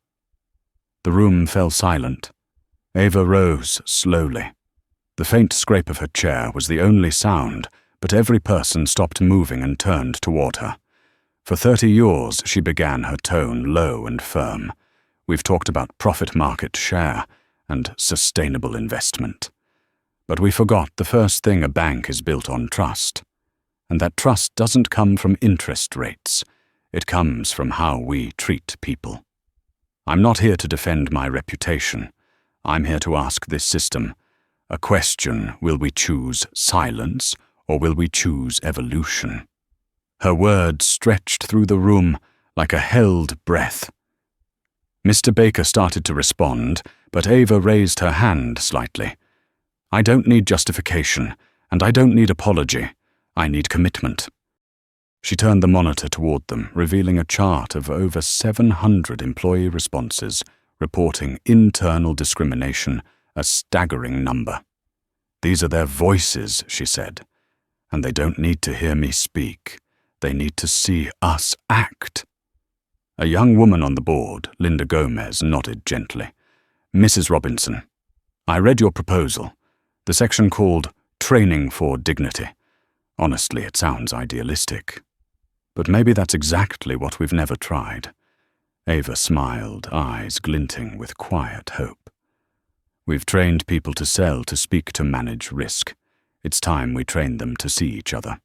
The room fell silent. Ava rose slowly. The faint scrape of her chair was the only sound, but every person stopped moving and turned toward her. For 30 years, she began, her tone low and firm. "We've talked about profit market share and sustainable investment. But we forgot the first thing a bank is built on: trust. And that trust doesn't come from interest rates. It comes from how we treat people. I'm not here to defend my reputation. I'm here to ask this system a question: will we choose silence or will we choose evolution?" Her words stretched through the room like a held breath. Mr. Baker started to respond, but Ava raised her hand slightly. "I don't need justification, and I don't need apology. I need commitment." She turned the monitor toward them, revealing a chart of over 700 employee responses reporting internal discrimination, a staggering number. "These are their voices," she said, "and they don't need to hear me speak. They need to see us act." A young woman on the board, Linda Gomez, nodded gently. "Mrs. Robinson, I read your proposal, the section called Training for Dignity. Honestly, it sounds idealistic. But maybe that's exactly what we've never tried." Ava smiled, eyes glinting with quiet hope. "We've trained people to sell, to speak, to manage risk. It's time we train them to see each other."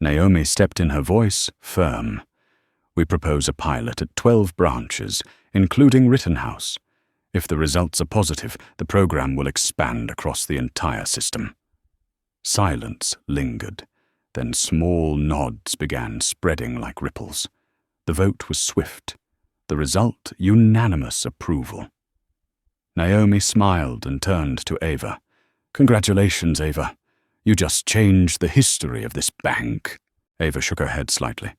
Naomi stepped in, her voice firm. We propose a pilot at 12 branches, including Rittenhouse. If the results are positive, the program will expand across the entire system. Silence lingered. Then small nods began spreading like ripples. The vote was swift. The result, unanimous approval. Naomi smiled and turned to Ava. "Congratulations, Ava. You just changed the history of this bank." Ava shook her head slightly.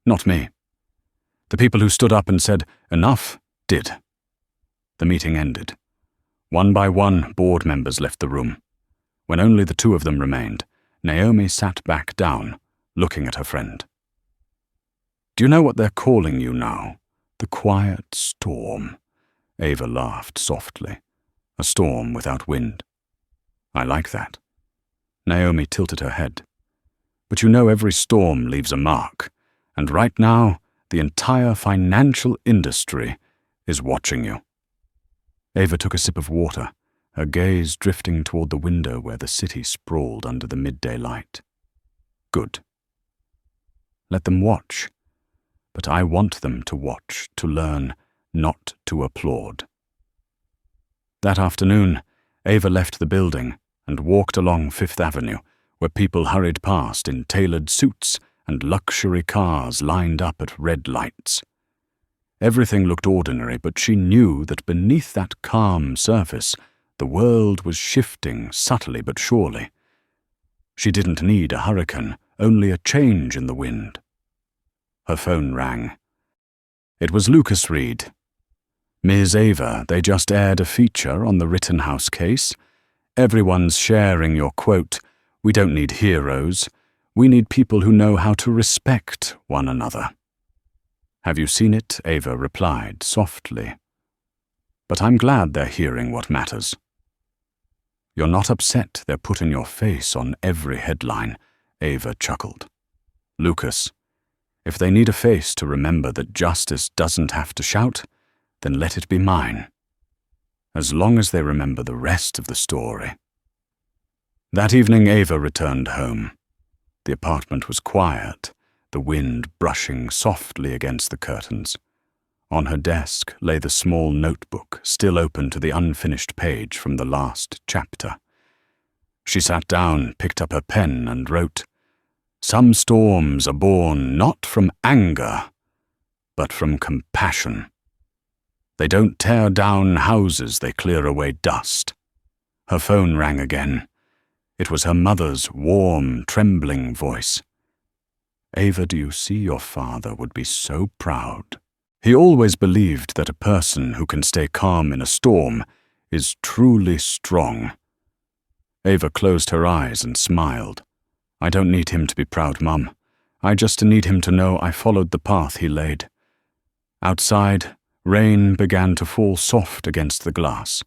"Not me. The people who stood up and said, 'Enough,' did." The meeting ended. One by one, board members left the room. When only the two of them remained, Naomi sat back down, looking at her friend. "Do you know what they're calling you now? The quiet storm." Ava laughed softly. "A storm without wind." "I like that." Naomi tilted her head. "But you know every storm leaves a mark, and right now, the entire financial industry is watching you." Ava took a sip of water, her gaze drifting toward the window where the city sprawled under the midday light. "Good. Let them watch. But I want them to watch, to learn, not to applaud." That afternoon, Ava left the building and walked along Fifth Avenue, where people hurried past in tailored suits and luxury cars lined up at red lights. Everything looked ordinary, but she knew that beneath that calm surface, the world was shifting subtly but surely. She didn't need a hurricane, only a change in the wind. Her phone rang. It was Lucas Reed. "Ms. Ava, they just aired a feature on the Rittenhouse case. Everyone's sharing your quote, 'We don't need heroes. We need people who know how to respect one another.'" "Have you seen it?" Ava replied softly. "But I'm glad they're hearing what matters." "You're not upset they're put in your face on every headline," Ava chuckled. "Lucas, if they need a face to remember that justice doesn't have to shout, then let it be mine. As long as they remember the rest of the story." That evening, Ava returned home. The apartment was quiet, the wind brushing softly against the curtains. On her desk lay the small notebook, still open to the unfinished page from the last chapter. She sat down, picked up her pen, and wrote, "Some storms are born not from anger, but from compassion. They don't tear down houses, they clear away dust." Her phone rang again. It was her mother's warm, trembling voice. "Ava, do you see, your father would be so proud. He always believed that a person who can stay calm in a storm is truly strong." Ava closed her eyes and smiled. "I don't need him to be proud, Mum. I just need him to know I followed the path he laid." Outside, rain began to fall soft against the glass.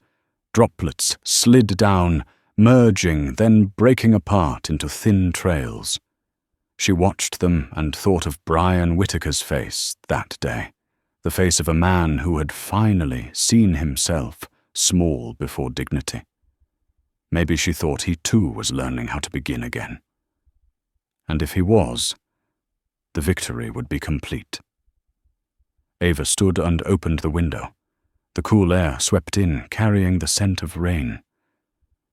Droplets slid down, merging, then breaking apart into thin trails. She watched them and thought of Brian Whitaker's face that day, the face of a man who had finally seen himself small before dignity. Maybe she thought he too was learning how to begin again. And if he was, the victory would be complete. Ava stood and opened the window. The cool air swept in, carrying the scent of rain.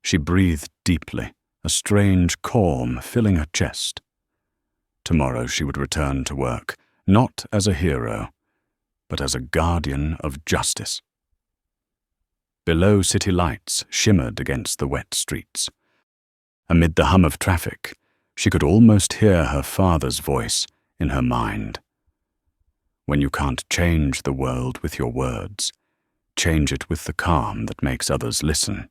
She breathed deeply, a strange calm filling her chest. Tomorrow she would return to work, not as a hero, but as a guardian of justice. Below, city lights shimmered against the wet streets. Amid the hum of traffic, she could almost hear her father's voice in her mind. "When you can't change the world with your words, change it with the calm that makes others listen."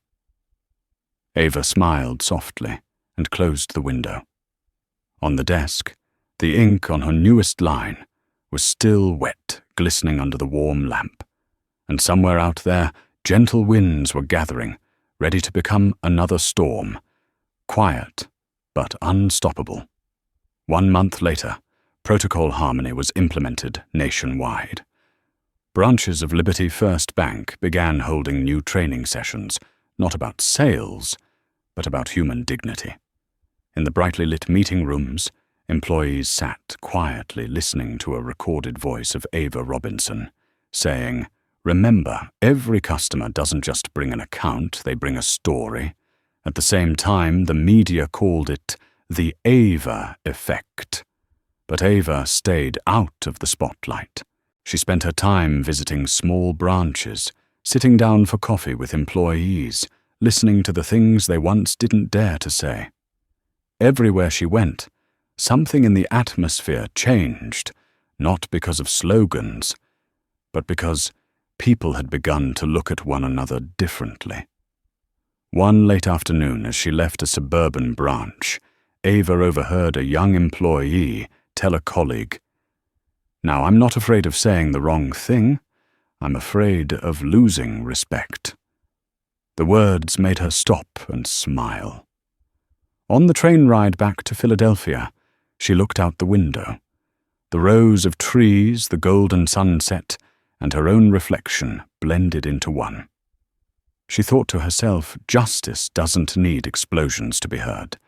Ava smiled softly and closed the window. On the desk, the ink on her newest line was still wet, glistening under the warm lamp, and somewhere out there, gentle winds were gathering, ready to become another storm, quiet but unstoppable. 1 month later, Protocol Harmony was implemented nationwide. Branches of Liberty First Bank began holding new training sessions, not about sales, but about human dignity. In the brightly lit meeting rooms, Employees sat quietly listening to a recorded voice of Ava Robinson, saying, "Remember, every customer doesn't just bring an account, they bring a story." At the same time, the media called it the Ava effect. But Ava stayed out of the spotlight. She spent her time visiting small branches, sitting down for coffee with employees, listening to the things they once didn't dare to say. Everywhere she went, something in the atmosphere changed, not because of slogans, but because people had begun to look at one another differently. One late afternoon, as she left a suburban branch, Ava overheard a young employee tell a colleague, "Now, I'm not afraid of saying the wrong thing. I'm afraid of losing respect." The words made her stop and smile. On the train ride back to Philadelphia, she looked out the window. The rows of trees, the golden sunset, and her own reflection blended into one. She thought to herself, justice doesn't need explosions to be heard.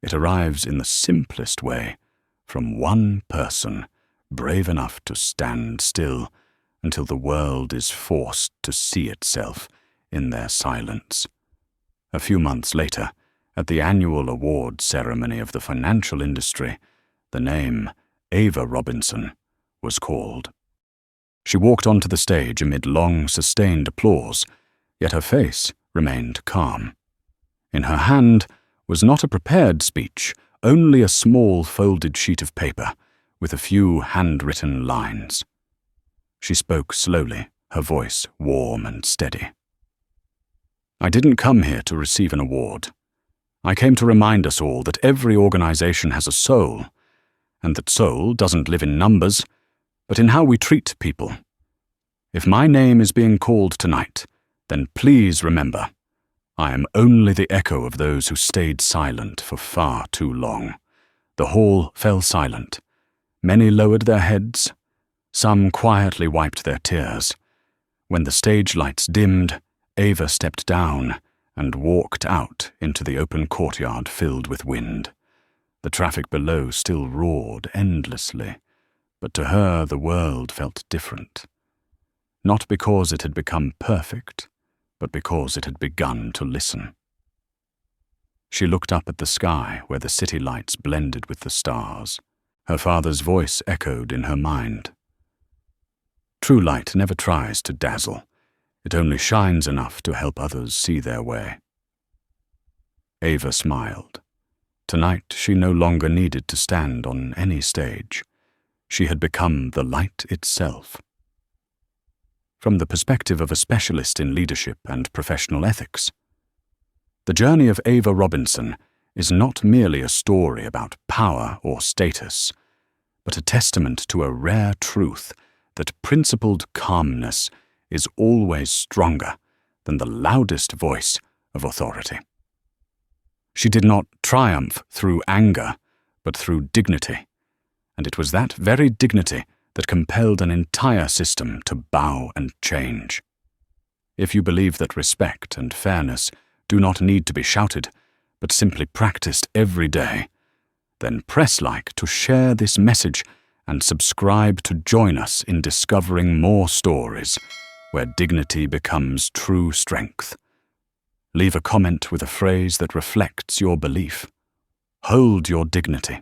It arrives in the simplest way, from one person, brave enough to stand still until the world is forced to see itself in their silence. A few months later, at the annual award ceremony of the financial industry, the name Ava Robinson was called. She walked onto the stage amid long, sustained applause, yet her face remained calm. In her hand was not a prepared speech, only a small folded sheet of paper with a few handwritten lines. She spoke slowly, her voice warm and steady. "I didn't come here to receive an award. I came to remind us all that every organization has a soul, and that soul doesn't live in numbers, but in how we treat people. If my name is being called tonight, then please remember, I am only the echo of those who stayed silent for far too long." The hall fell silent. Many lowered their heads. Some quietly wiped their tears. When the stage lights dimmed, Ava stepped down and walked out into the open courtyard filled with wind. The traffic below still roared endlessly, but to her the world felt different. Not because it had become perfect, but because it had begun to listen. She looked up at the sky where the city lights blended with the stars. Her father's voice echoed in her mind. "True light never tries to dazzle. It only shines enough to help others see their way." Ava smiled. Tonight she no longer needed to stand on any stage. She had become the light itself. From the perspective of a specialist in leadership and professional ethics, the journey of Ava Robinson is not merely a story about power or status, but a testament to a rare truth that principled calmness is always stronger than the loudest voice of authority. She did not triumph through anger, but through dignity, and it was that very dignity that compelled an entire system to bow and change. If you believe that respect and fairness do not need to be shouted, but simply practiced every day, then press like to share this message and subscribe to join us in discovering more stories where dignity becomes true strength. Leave a comment with a phrase that reflects your belief. Hold your dignity.